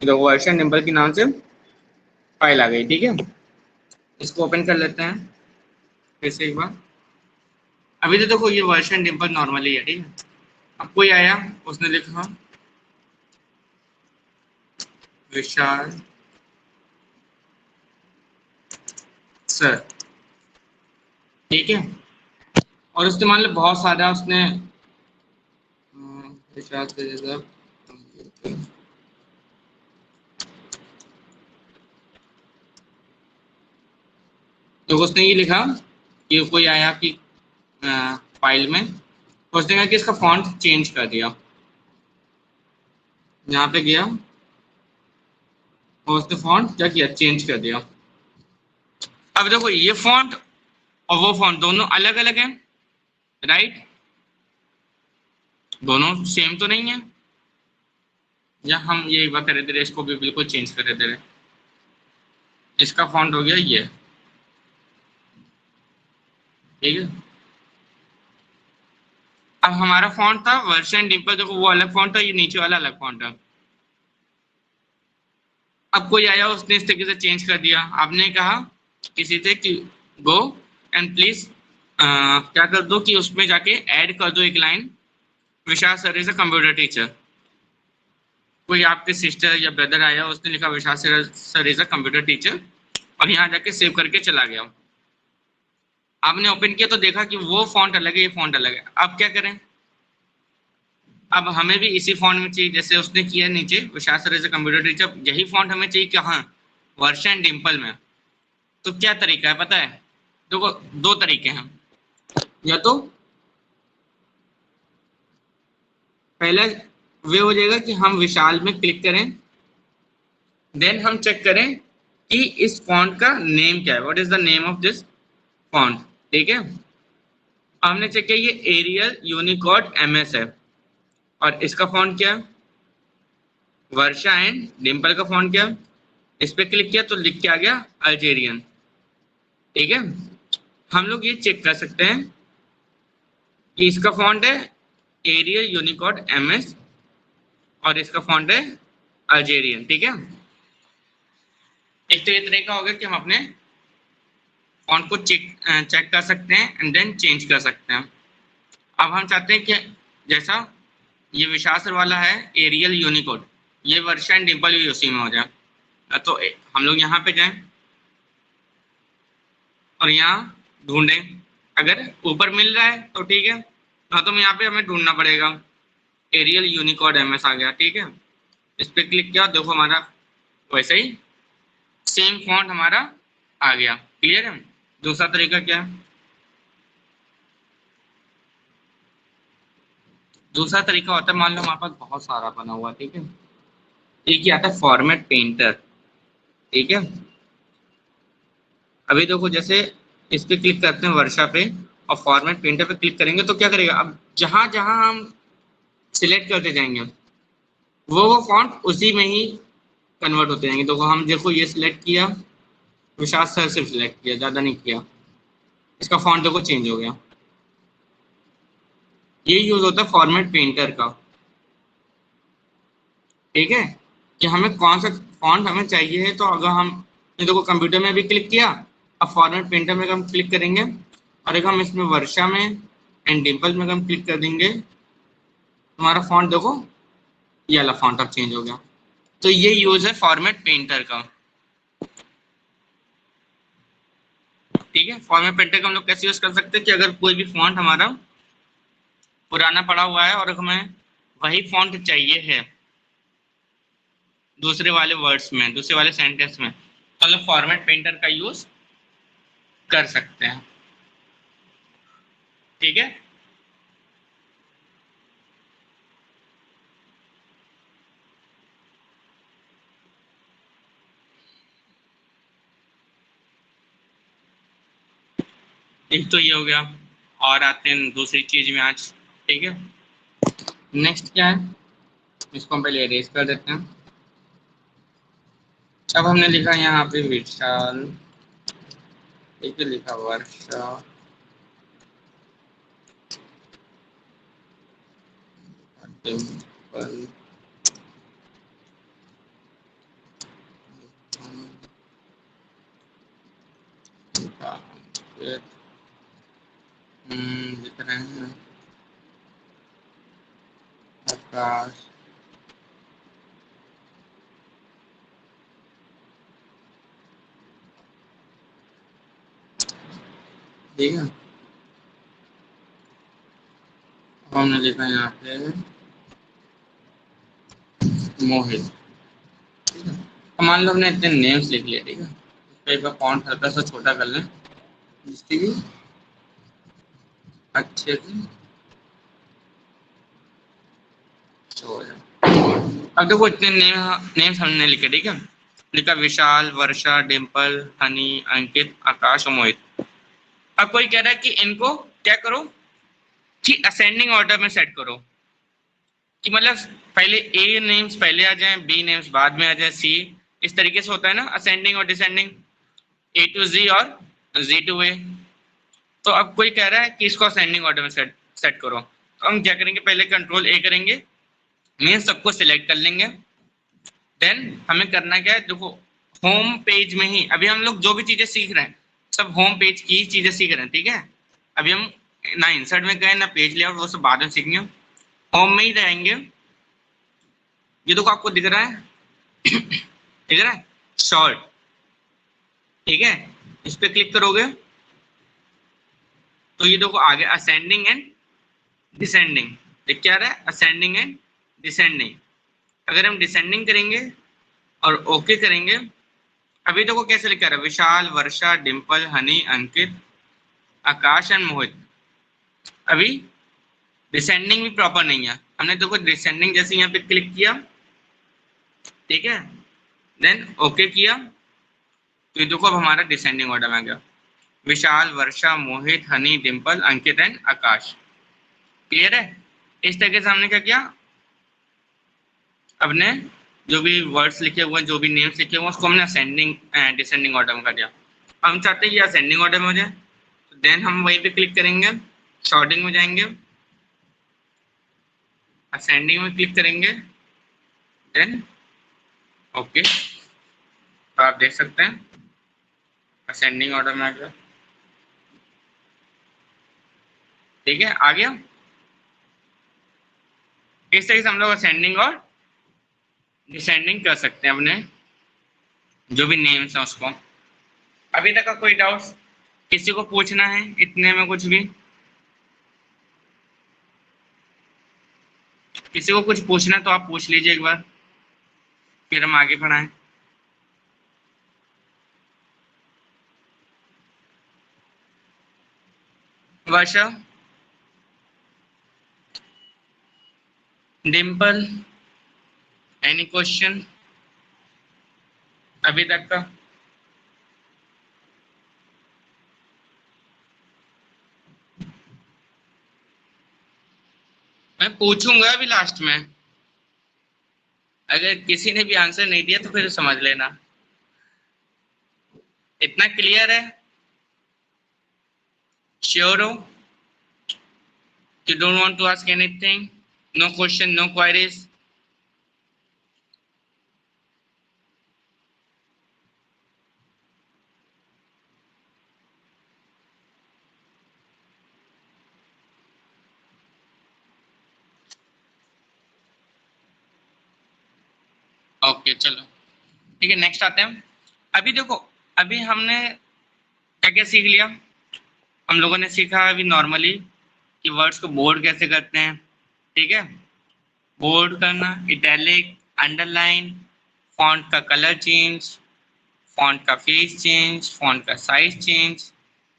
देखो वर्षा एंड डिम्पल के नाम से फाइल आ गई, ठीक है। इसको ओपन कर लेते हैं फिर से एक बार। अभी तो देखो ये वर्षा एंड डिम्पल नॉर्मली है, ठीक है। अब कोई आया, उसने लिखा विशाल सर, ठीक है। और उसने मान लो बहुत सारा उसने विशाल सर जैसा, तो उसने ये लिखा कि कोई आया आपकी फाइल में, तो उसने कहा कि इसका फॉन्ट चेंज कर दिया। यहाँ पे गया और उसने फॉन्ट क्या किया, चेंज कर दिया। अब देखो ये फॉन्ट और वो फॉन्ट दोनों अलग अलग हैं, राइट। दोनों सेम तो नहीं है। या हम ये एक बार कर दे रहे, इसको भी बिल्कुल चेंज कर दे रहे। इसका फॉन्ट हो गया ये, ठीक है। अब हमारा फॉन्ट था वर्षा एंड डिम्पल, देखो वो अलग फॉन्ट था, ये नीचे वाला अलग फॉन्ट है। अब कोई आया, उसने इस तरीके से चेंज कर दिया। आपने कहा किसी से कि गो एंड प्लीज क्या कर दो कि उसमें जाके ऐड कर दो एक line, Vishal sir is a computer teacher. कोई आपके सिस्टर या ब्रदर आया, उसने लिखा Vishal sir is a computer teacher, और यहाँ जाके सेव करके चला गया। आपने ओपन किया तो देखा कि वो फॉन्ट अलग है, ये फॉन्ट अलग है। अब क्या करें, अब हमें भी इसी फॉन्ट में चाहिए जैसे उसने किया नीचे Vishal sir is a computer teacher, यही फॉन्ट हमें चाहिए कहाँ, वर्षा एंड डिम्पल में। तो क्या तरीका है पता है, देखो दो तरीके हैं। या तो पहला वे हो जाएगा कि हम विशाल में क्लिक करें, देन हम चेक करें कि इस फॉन्ट का नेम क्या है, what is the name of this font, ठीक है। हमने चेक किया ये एरियल यूनिकोड MS है, और इसका फॉन्ट क्या है, वर्षा एंड डिम्पल का फॉन्ट क्या है। इस पे क्लिक किया तो लिख के आ गया अल्जेरियन, ठीक है। हम लोग ये चेक कर सकते हैं कि इसका फॉन्ट है एरियल यूनिकोड MS और इसका फॉन्ट है अल्जेरियन, ठीक है। एक तो ये तरीका होगा कि हम अपने फॉन्ट को चेक कर सकते हैं एंड देन चेंज कर सकते हैं। अब हम चाहते हैं कि जैसा ये विशाल सर वाला है एरियल यूनिकोड, ये वर्षा एंड डिम्पल भी उसी में हो जाए। तो हम लोग यहाँ पे जाएं और यहाँ ढूंढें, अगर ऊपर मिल रहा है तो ठीक है, हाँ तो यहाँ पे हमें ढूंढना पड़ेगा। एरियल यूनिकोड एमएस आ गया, ठीक है, इस पर क्लिक किया, देखो हमारा वैसे ही सेम फॉन्ट हमारा आ गया। क्लियर है। दूसरा तरीका क्या है, दूसरा तरीका होता है, मान लो हमारे पास बहुत सारा बना हुआ, ठीक है, एक ही आता है फॉर्मेट पेंटर, ठीक है। अभी देखो जैसे इस पे क्लिक करते हैं वर्षा पे और फॉर्मेट पेंटर पे क्लिक करेंगे तो क्या करेगा, अब जहां जहां हम सिलेक्ट करते जाएंगे वो फॉन्ट उसी में ही कन्वर्ट होते जाएंगे। तो हम देखो ये सिलेक्ट किया, विशाल सर सिर्फ सिलेक्ट किया, ज्यादा नहीं किया, इसका फॉन्ट देखो चेंज हो गया। ये यूज होता है फॉर्मेट पेंटर का, ठीक है, कि हमें कौन सा फॉन्ट हमें चाहिए है। तो अगर हम ये देखो कंप्यूटर में भी क्लिक किया, अब फॉर्मेट पेंटर में हम क्लिक करेंगे और अगर हम इसमें वर्षा में एंड डिम्पल में हम क्लिक कर देंगे, हमारा फॉन्ट देखो ये वाला फॉन्ट अब चेंज हो गया। तो ये यूज है फॉर्मेट पेंटर का, ठीक है। फॉर्मेट पेंटर का हम लोग कैसे यूज कर सकते हैं कि अगर कोई भी फॉन्ट हमारा पुराना पड़ा हुआ है और हमें वही फॉन्ट चाहिए है दूसरे वाले वर्ड्स में, दूसरे वाले सेंटेंस में, तो हम लोग फॉर्मेट पेंटर का यूज कर सकते हैं, ठीक है। एक तो ये हो गया, और आते हैं दूसरी चीज में आज, ठीक है। नेक्स्ट क्या है, इसको हम पहले इरेज कर देते हैं। अब हमने लिखा यहाँ पे विशाल, एक ही लिखा वर्षा, डिम्पल, लिख रहे हैं आकाश, ठीक है। हमने लिखा यहाँ पे मोहित, ठीक है। अब मान लो हमने इतने नेम्स लिख लिए, ठीक है, तो एक बार फॉन्ट हल्का सा छोटा कर लें जिसकी भी अच्छे से शो हो जाए। अब देखो इतने नेम्स हमने लिखे, ठीक है, लिखा विशाल, वर्षा, डिम्पल, हनी, अंकित, आकाश और मोहित। अब कोई कह रहा है कि इनको क्या करो कि असेंडिंग ऑर्डर में सेट करो, कि मतलब पहले ए नेम्स पहले आ जाएं, बी नेम्स बाद में आ जाए, सी, इस तरीके से होता है ना असेंडिंग और डिसेंडिंग, ए टू जी और जी टू ए। तो अब कोई कह रहा है कि इसको असेंडिंग ऑर्डर में सेट करो, तो हम क्या करेंगे, पहले कंट्रोल ए करेंगे, मीन्स सबको सिलेक्ट कर लेंगे। देन हमें करना क्या है, देखो होम पेज में ही अभी हम लोग जो भी चीजें सीख रहे हैं सब होम पेज की चीजें सीख रहे हैं, ठीक है। अभी हम ना इंसर्ट में गए ना पेज लेआउट, वो सब बाद में सीखेंगे, होम में ही रहेंगे। ये देखो आपको दिख रहा है दिख रहा है शॉर्ट, ठीक है, इस पे क्लिक करोगे तो ये देखो आगे असेंडिंग एंड डिसेंडिंग, देख क्या रहा है, असेंडिंग एंड डिसेंडिंग। अगर हम डिसेंडिंग करेंगे और ओके करेंगे, अभी देखो कैसे लिखा रहा है, विशाल, वर्षा, डिम्पल, हनी, अंकित, आकाश एंड मोहित। अभी डिसेंडिंग भी प्रॉपर नहीं है, हमने देखो डिसेंडिंग जैसे यहाँ पे क्लिक किया, ठीक है, देन ओके किया, तो देखो अब हमारा डिसेंडिंग ऑर्डर में आ गया, विशाल, वर्षा, मोहित, हनी, डिम्पल, अंकित एंड आकाश। क्लियर है। इस तरीके से हमने क्या किया, अपने जो भी वर्ड्स लिखे हुए हैं, जो भी नेम्स लिखे हुए हैं, उसको हमने असेंडिंग डिसेंडिंग ऑर्डर में कर दिया। हम चाहते हैं कि असेंडिंग ऑर्डर में हो जाए, तो देन हम वहीं पे क्लिक करेंगे, शॉर्टिंग में जाएंगे, असेंडिंग में क्लिक करेंगे, देन ओके, तो आप देख सकते हैं असेंडिंग ऑर्डर में आ गया, ठीक है, आ गया। इस तरीके से हम लोग असेंडिंग और डिसेंडिंग कर सकते हैं अपने जो भी नेम्स हैं उसको। अभी तक का कोई डाउट्स किसी को पूछना है इतने में? कुछ भी किसी को कुछ पूछना है तो आप पूछ लीजिए एक बार, फिर हम आगे बढ़ाएं। वर्षा, डिम्पल, एनी क्वेश्चन अभी तक का? मैं पूछूंगा अभी लास्ट में, अगर किसी ने भी आंसर नहीं दिया तो फिर समझ लेना। इतना क्लियर है? श्योर हो? You don't want to ask anything? No question, no queries? Okay चलो ठीक है, नेक्स्ट आते हैं। अभी देखो, अभी हमने क्या क्या सीख लिया? हम लोगों ने सीखा अभी नॉर्मली कि वर्ड्स को बोल्ड कैसे करते हैं, ठीक है? बोल्ड करना, इटैलिक, अंडरलाइन, फॉन्ट का कलर चेंज, फॉन्ट का फेस चेंज, फॉन्ट का साइज चेंज,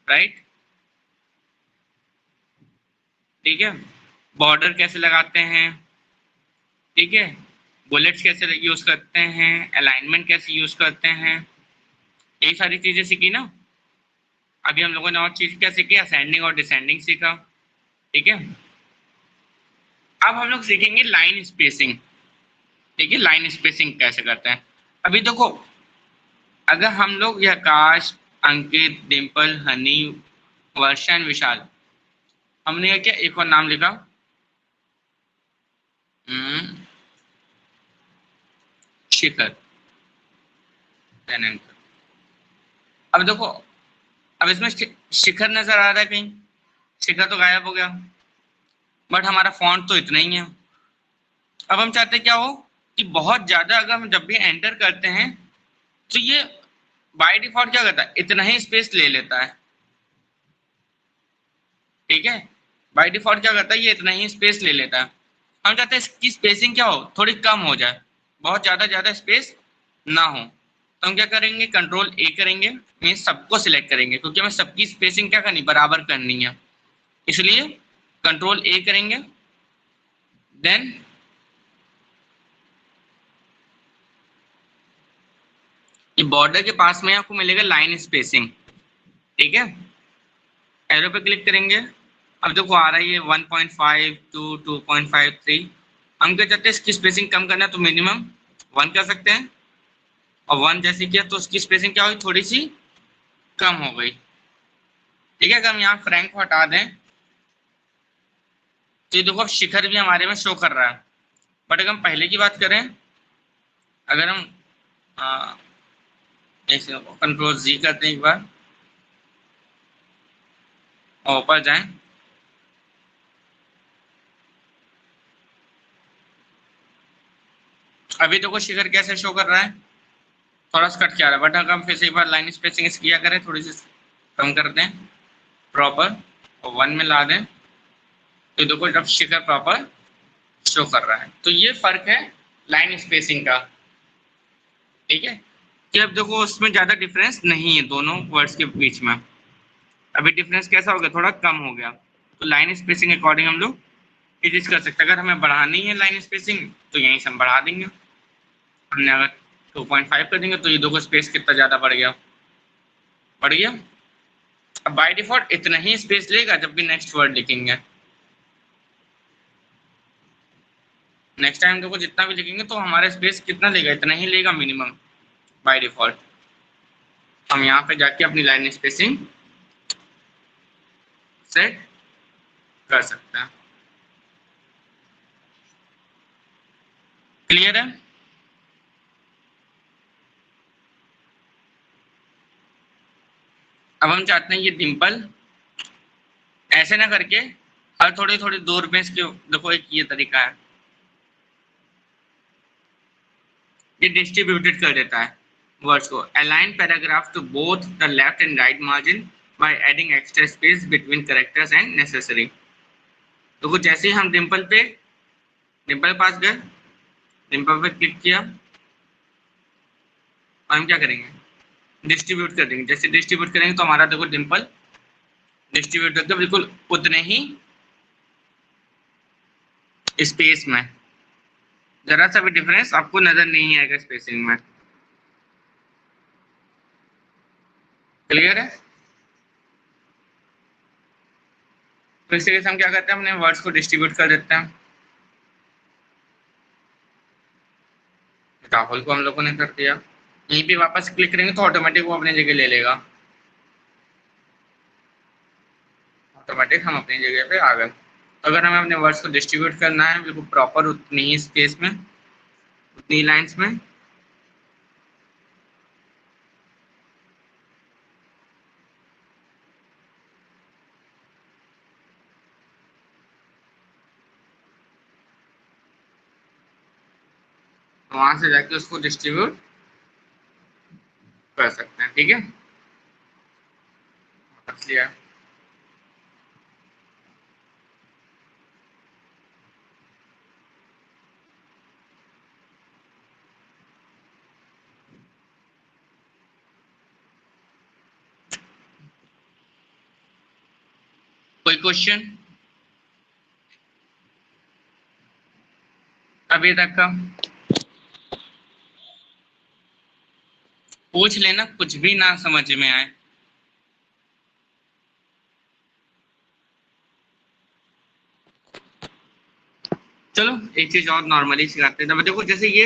राइट? ठीक है, बॉर्डर कैसे लगाते हैं, ठीक है, बुलेट्स कैसे यूज करते हैं, अलाइनमेंट कैसे यूज करते हैं, यही सारी चीजें सीखी ना। अभी हम लोगों ने और चीज क्या सीखी? असेंडिंग और डिसेंडिंग सीखा, ठीक है? अब हम लोग सीखेंगे लाइन स्पेसिंग, ठीक है? लाइन स्पेसिंग कैसे करते हैं? अभी देखो, अगर हम लोग यह आकाश, अंकित, डिम्पल, हनी, वर्षा एंड विशाल, हमने क्या एक और नाम लिखा, शिखर, अब देखो, अब इसमें शिखर नजर आ रहा है कहीं? शिखर तो गायब हो गया, बट हमारा फॉन्ट तो इतना ही है। अब हम चाहते क्या हो कि बहुत ज्यादा अगर हम जब भी एंटर करते हैं तो ये बाय डिफॉल्ट क्या करता है, इतना ही स्पेस ले लेता है, ठीक है? बाय डिफॉल्ट क्या करता है, ये इतना ही स्पेस ले लेता है। हम चाहते हैं इसकी स्पेसिंग क्या हो, थोड़ी कम हो जाए, बहुत ज्यादा ज्यादा स्पेस ना हो। तो हम क्या करेंगे, कंट्रोल ए करेंगे, मीन सबको सिलेक्ट करेंगे, क्योंकि हमें सबकी स्पेसिंग क्या करनी, बराबर करनी है, इसलिए कंट्रोल ए करेंगे। देन ये बॉर्डर के पास में आपको मिलेगा लाइन स्पेसिंग, ठीक है? एरो पे क्लिक करेंगे, अब देखो आ रहा है ये 1.5 टू 2.53। हम क्या चाहते हैं, इसकी स्पेसिंग कम करना है तो मिनिमम 1 कर सकते हैं, और 1 जैसे किया तो उसकी स्पेसिंग क्या हुई, थोड़ी सी कम हो गई, ठीक है? अगर हम यहाँ फ्रैंक को हटा दें तो ये देखो शिखर भी हमारे में शो कर रहा है। बट अगर हम पहले की बात करें, अगर हम ऐसे कंट्रोल जी करते हैं एक बार और ऊपर जाएं, अभी देखो शिखर कैसे शो कर रहा है, थोड़ा सा कट के आ रहा है। बट अगर हम फिर से एक बार लाइन स्पेसिंग किया करें, थोड़ी सी कम कर दें प्रॉपर और 1 में ला दें, तो देखो जब शिखर प्रॉपर शो कर रहा है। तो ये फर्क है लाइन स्पेसिंग का, ठीक है? कि अब देखो उसमें ज्यादा डिफरेंस नहीं है दोनों वर्ड्स के बीच में। अभी डिफरेंस कैसा हो गया, थोड़ा कम हो गया। तो लाइन स्पेसिंग अकॉर्डिंग हम लोग एडजस्ट कर सकते हैं। अगर हमें बढ़ानी है लाइन स्पेसिंग तो यहीं से हम बढ़ा देंगे। हमने अगर 2.5 कर देंगे तो ये देखो स्पेस कितना ज्यादा बढ़ गया, बढ़ गया। अब बाय डिफॉल्ट इतना ही स्पेस लेगा जब भी नेक्स्ट वर्ड लिखेंगे। नेक्स्ट टाइम देखो जितना भी लिखेंगे तो हमारा स्पेस कितना लेगा, इतना ही लेगा मिनिमम बाय डिफॉल्ट। हम यहाँ पे जाके अपनी लाइन स्पेसिंग सेट कर सकते हैं। क्लियर है? अब हम चाहते हैं ये डिम्पल ऐसे ना करके हर थोड़ी थोड़ी दूर में इसके देखो एक ये तरीका है, ये डिस्ट्रीब्यूटेड कर देता है वर्ड्स को। Align paragraph to both the left and right margin by adding extra space between characters and necessary. तो कुछ जैसे ही हम डिम्पल पास गए, डिम्पल पे क्लिक किया और हम क्या करेंगे, डिस्ट्रीब्यूट कर देंगे। जैसे डिस्ट्रीब्यूट करेंगे तो हमारा देखो डिम्पल डिस्ट्रीब्यूट करके बिल्कुल उतने ही स्पेस में, जरा सा भी डिफरेंस आपको नजर नहीं आएगा स्पेसिंग में। क्लियर है? तो इस तरीके से हम क्या करते हैं, अपने वर्ड्स को डिस्ट्रीब्यूट कर देते हैं। राहुल को हम लोगों ने कर दिया, यहीं पे वापस क्लिक करेंगे तो ऑटोमेटिक वो अपनी जगह ले लेगा। ऑटोमेटिक हम अपनी जगह पे आ गए। अगर हमें अपने वर्ड्स को डिस्ट्रीब्यूट करना है बिल्कुल प्रॉपर उतनी ही स्पेस में, उतनी लाइंस में, तो वहां से जाके उसको डिस्ट्रीब्यूट कर सकते हैं। ठीक है, क्लियर? कोई क्वेश्चन अभी तक का? पूछ लेना, कुछ भी ना समझ में आए। चलो एक चीज और नॉर्मली सिखाते हैं। देखो जैसे ये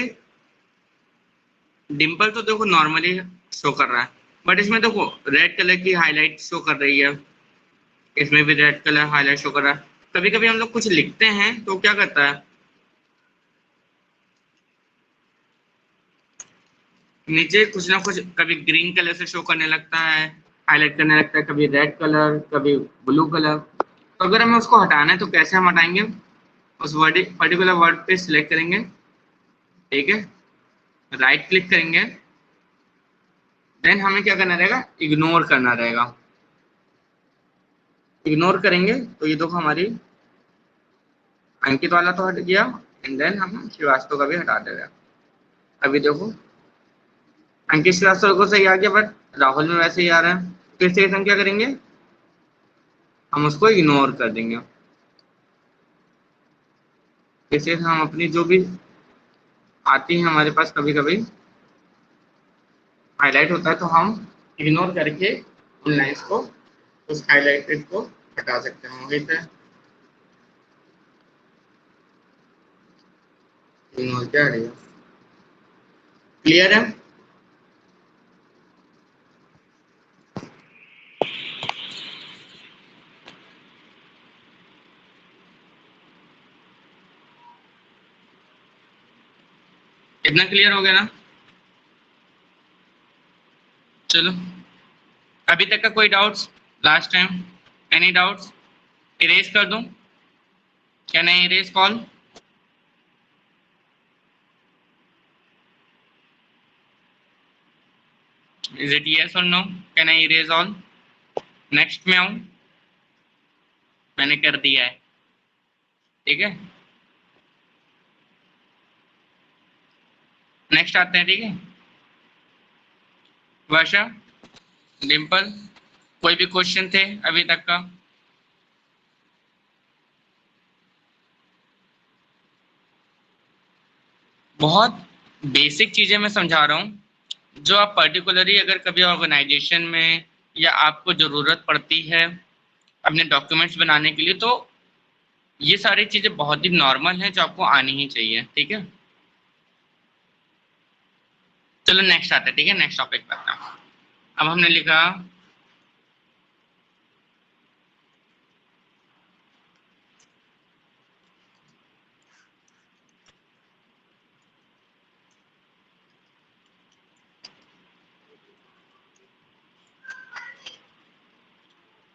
डिंपल तो देखो नॉर्मली शो कर रहा है, बट इसमें देखो रेड कलर की हाईलाइट शो कर रही है, इसमें भी रेड कलर हाईलाइट शो कर रहा है। कभी कभी हम लोग कुछ लिखते हैं तो क्या करता है, नीचे कुछ ना कुछ कभी ग्रीन कलर से शो करने लगता है, हाईलाइट करने लगता है, कभी रेड कलर, कभी ब्लू कलर। तो अगर हमें उसको हटाना है तो कैसे हम हटाएंगे, उस वर्ड पर्टिकुलर वर्ड पे सिलेक्ट करेंगे, ठीक है, राइट क्लिक करेंगे, देन हमें क्या करना रहेगा, इग्नोर करना रहेगा। इग्नोर करेंगे तो ये देखो हमारी अंकित वाला तो हट गया, एंड देन हम श्रीवास्तव का भी हटा दे रहे हैं। अभी देखो अंकित श्रीवास्तव को सही आ गया, बट राहुल में वैसे ही आ रहा है। फिर से हम क्या करेंगे, हम उसको इग्नोर कर देंगे। फिर से हम अपनी जो भी आती है हमारे पास, कभी कभी हाईलाइट होता है तो हम इग्नोर करके उन लाइन्स को, उस हाईलाइटेड को हटा सकते हैं। वही पे इग्नोर क्या रहेगा। क्लियर है? इतना क्लियर हो गया ना? चलो अभी तक का कोई doubts, last time any doubts? Erase कर दूं? Can I erase call? Is it yes or no? Can I erase all? Next में आऊं? मैंने कर दिया है, ठीक है। नेक्स्ट आते हैं, ठीक है। वर्षा, डिम्पल, कोई भी क्वेश्चन थे अभी तक का? बहुत बेसिक चीजें मैं समझा रहा हूँ, जो आप पर्टिकुलरली अगर कभी ऑर्गेनाइजेशन में या आपको जरूरत पड़ती है अपने डॉक्यूमेंट्स बनाने के लिए, तो ये सारी चीजें बहुत ही नॉर्मल हैं जो आपको आनी ही चाहिए, ठीक है। चलो नेक्स्ट आते हैं, ठीक है, नेक्स्ट टॉपिक पे आते हैं। अब हमने लिखा,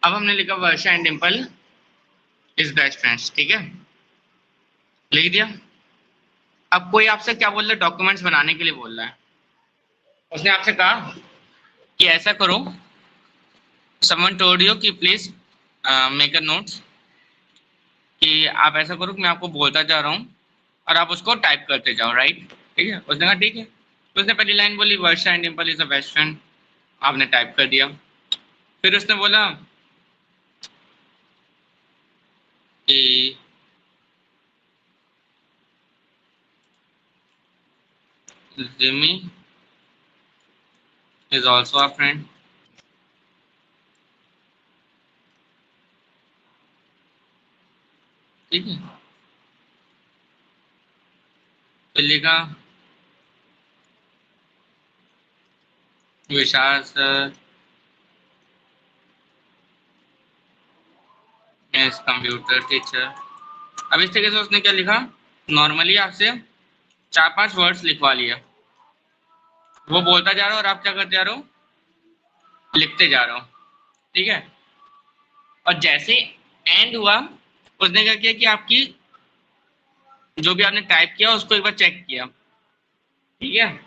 अब हमने लिखा Varsha and Dimple is best friends, ठीक है, लिख दिया। अब कोई आपसे क्या बोल रहा है, डॉक्यूमेंट्स बनाने के लिए बोल रहा है। उसने आपसे कहा कि ऐसा करो, समवन टोल्ड यू कि प्लीज मेक अ नोट्स, कि आप ऐसा करो कि मैं आपको बोलता जा रहा हूँ और आप उसको टाइप करते जाओ, राइट। ठीक है, उसने कहा ठीक है। तो उसने पहली लाइन बोली, Varsha and Dimple is a best friend, आपने टाइप कर दिया। फिर उसने बोला कि Jimmy is also a friend. ठीक है, फिर लिखा Vishal sir is computer teacher. अब इस तरीके से उसने क्या लिखा, नॉर्मली आपसे 4-5 वर्ड्स लिखवा लिया। वो बोलता जा रहा हो और आप क्या करते जा रहे हो, लिखते जा रहे हो। ठीक है, और जैसे एंड हुआ, उसने क्या किया कि आपकी जो भी आपने टाइप किया उसको एक बार चेक किया। ठीक है,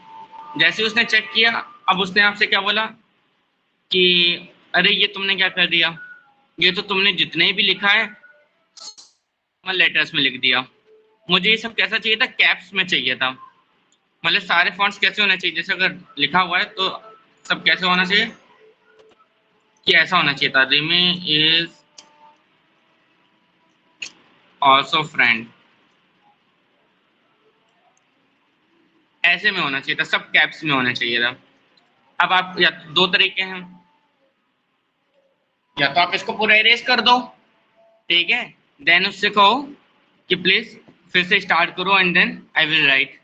जैसे उसने चेक किया, अब उसने आपसे क्या बोला कि अरे ये तुमने क्या कर दिया, ये तो तुमने जितने भी लिखा है लेटर्स में लिख दिया। मुझे ये सब कैसा चाहिए था, कैप्स में चाहिए था। मतलब सारे फॉन्ट्स कैसे होने चाहिए, जैसे अगर लिखा हुआ है तो सब कैसे होना चाहिए, कि ऐसा होना चाहिए था, रिमी इज ऑल्सो फ्रेंड, ऐसे में होना चाहिए था, सब कैप्स में होना चाहिए था। अब आप या तो दो तरीके हैं, या तो आप इसको पूरा इरेज कर दो, ठीक है, देन उससे कहो कि प्लीज फिर से स्टार्ट करो and then I will write.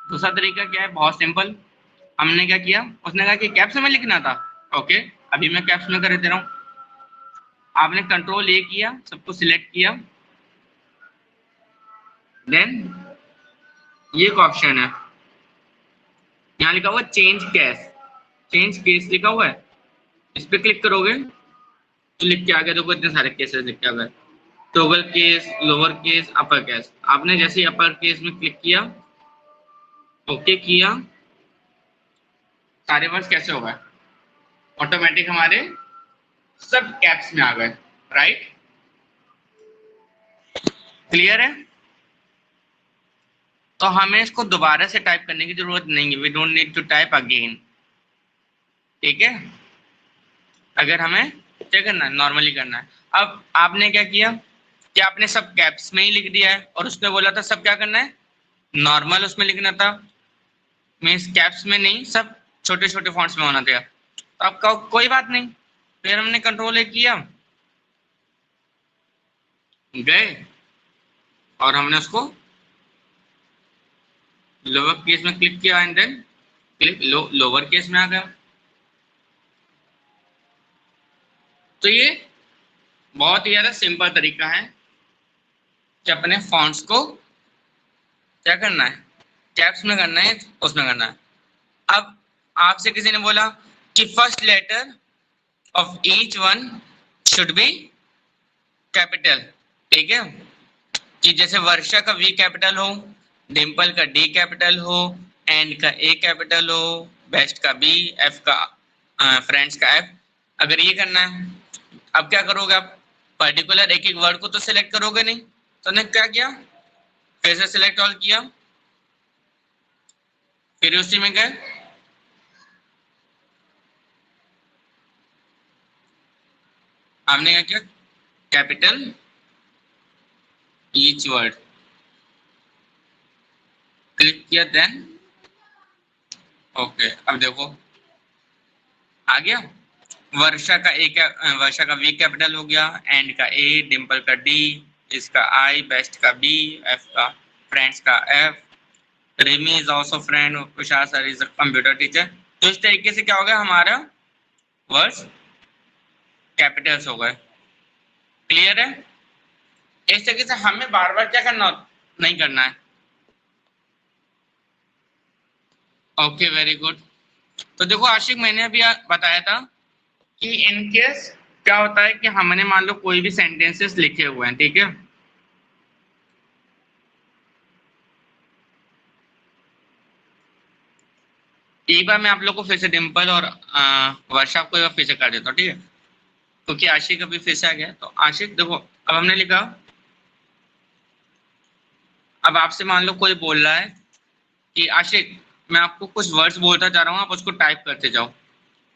दूसरा तरीका क्या है, बहुत सिंपल। हमने क्या किया, उसने कहा कि कैप्स में लिखना था, ओके, अभी मैं कैप्स में कर दे रहा हूँ। आपने कंट्रोल ए किया, सबको सिलेक्ट किया, देन ये एक ऑप्शन है, यहाँ लिखा हुआ चेंज केस, चेंज केस लिखा हुआ है, इस पे क्लिक करोगे तो लिख के आ गया, देखो इतने सारे केसेस लिख के आ गए, toggle case, lower case, upper case. आपने जैसे ही अपर केस में क्लिक किया, ओके किया, सारे वर्ड्स कैसे हो गए, ऑटोमेटिक हमारे सब कैप्स में आ गए, राइट। क्लियर है, तो हमें इसको दोबारा से टाइप करने की जरूरत नहीं है, we don't need to type again. ठीक है, अगर हमें क्या करना है, नॉर्मली करना है। अब आपने क्या किया कि आपने सब कैप्स में ही लिख दिया है, और उसने बोला था सब क्या करना है, नॉर्मल उसमें लिखना था, मीन्स कैप्स में नहीं, सब छोटे छोटे फॉन्ट्स में होना था। तो आपका कोई बात नहीं, फिर हमने कंट्रोल ए किया, गए और हमने उसको लोअर केस में क्लिक किया and then click lower case में आ गया। तो ये बहुत ही ज्यादा सिंपल तरीका है कि अपने फॉन्ट्स को क्या करना है, कैप्स में करना है, उसमें करना है। अब आपसे किसी ने बोला कि first letter of each one should be capital, ठीक है, कि जैसे वर्षा का वी कैपिटल हो, डिम्पल का डी कैपिटल हो, एंड का ए कैपिटल हो, बेस्ट का बी, एफ का फ्रेंड्स का एफ, अगर ये करना है। अब क्या करोगे आप, पर्टिकुलर एक एक वर्ड को तो सिलेक्ट करोगे नहीं, तो ने क्या किया, फिर से सिलेक्ट ऑल किया, फिर उसी में गए, हमने क्या किया, कैपिटल ईच वर्ड क्लिक किया, देन ओके। अब देखो आ गया, वर्षा का ए, वर्षा का वी कैपिटल हो गया, एंड का ए, डिम्पल का डी, इसका आई, बेस्ट का बी, एफ का फ्रेंड्स का F, Rimi is also friend, Kushal sir is computer teacher. तो इस तरीके से क्या हो गया, हमारा वर्ड्स कैपिटल्स हो गए। क्लियर है, इस तरीके से हमें बार बार क्या करना, नहीं करना है। Okay, very good. तो देखो आशिक, मैंने अभी बताया था कि इनकेस क्या होता है कि हमने मान लो कोई भी सेंटेंसेस लिखे हुए हैं, ठीक है, एक बार मैं आप लोग को फिर से डिम्पल और वर्षा को एक बार फिर से कर देता हूँ, ठीक है, क्योंकि आशिक अभी फिर से आ गया। तो आशिक देखो, अब हमने लिखा, अब आपसे मान लो कोई बोल रहा है कि आशिक मैं आपको कुछ वर्ड्स बोलता जा रहा हूँ, आप उसको टाइप करते जाओ।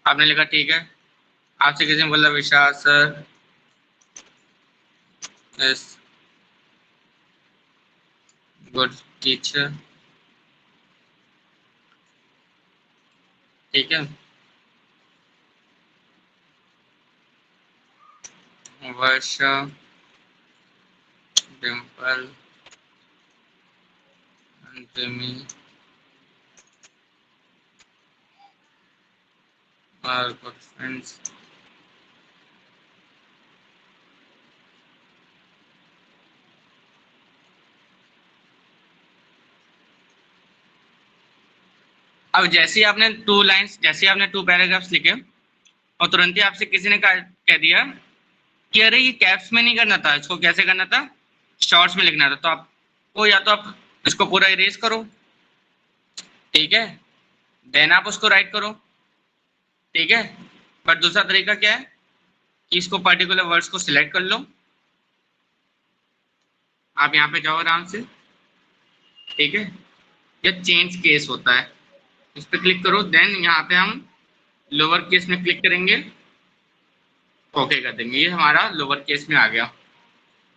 आपने लिखा ठीक है। आपसे किसी ने बोला Vishal sir is good teacher, ठीक है, Varsha, Dimple, Jimmy are good friends. अब जैसे ही आपने टू लाइंस, जैसे ही आपने टू पैराग्राफ्स लिखे और तुरंत ही आपसे किसी ने कह दिया कि अरे ये कैप्स में नहीं करना था, इसको कैसे करना था, शॉर्ट्स में लिखना था, तो आपको या तो आप इसको पूरा इरेज करो, ठीक है, देन आप उसको राइट करो, ठीक है। बट दूसरा तरीका क्या है कि इसको पर्टिकुलर वर्ड्स को सिलेक्ट कर लो, आप यहाँ पे जाओ आराम से, ठीक है, ये चेंज केस होता है, इस पर क्लिक करो, देन यहाँ पे हम लोअर केस में क्लिक करेंगे, ओके कर देंगे, ये हमारा लोअर केस में आ गया।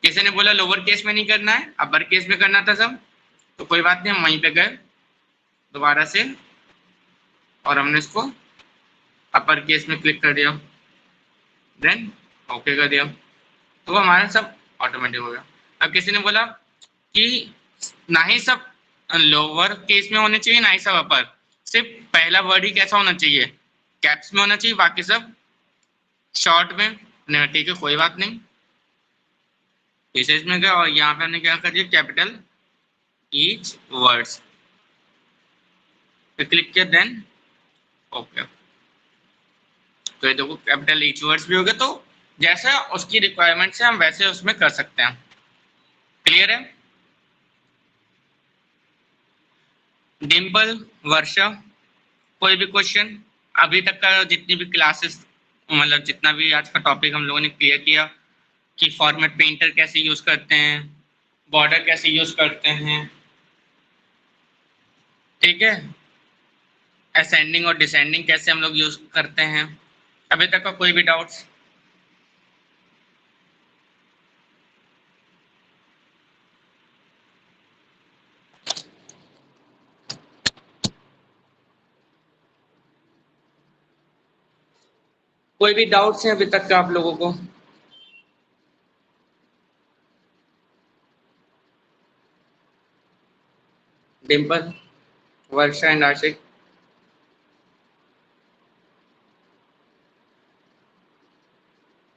किसी ने बोला लोअर केस में नहीं करना है, अपर केस में करना था सब, तो कोई बात नहीं, हम वहीं पे गए दोबारा से और हमने इसको अपर केस में क्लिक कर दिया, देन ओके कर दिया, तो हमारा सब ऑटोमेटिक हो गया। अब किसी ने बोला कि ना ही सब लोअर केस में होने चाहिए ना ही सब अपर, सिर्फ पहला वर्ड ही कैसा होना चाहिए, कैप्स में होना चाहिए, बाकी सब शॉर्ट में, ठीक है कोई बात नहीं, विशेष में गए और यहाँ पे हमने क्या कर दिया, कैपिटल ईच वर्ड्स पे क्लिक किया, देन ओके। तो ये देखो कैपिटल ईच वर्ड्स भी हो गए, तो जैसा उसकी रिक्वायरमेंट है हम वैसे उसमें कर सकते हैं। क्लियर है? डिम्पल, वर्षा, कोई भी क्वेश्चन? अभी तक का जितनी भी क्लासेस, मतलब जितना भी आज का टॉपिक हम लोगों ने क्लियर किया कि फॉर्मेट पेंटर कैसे यूज करते हैं, बॉर्डर कैसे यूज करते हैं, ठीक है, असेंडिंग और डिसेंडिंग कैसे हम लोग यूज करते हैं, अभी तक का कोई भी डाउट्स? कोई भी डाउट्स है अभी तक का आप लोगों को? डिम्पल, वर्षा एंड आशिक,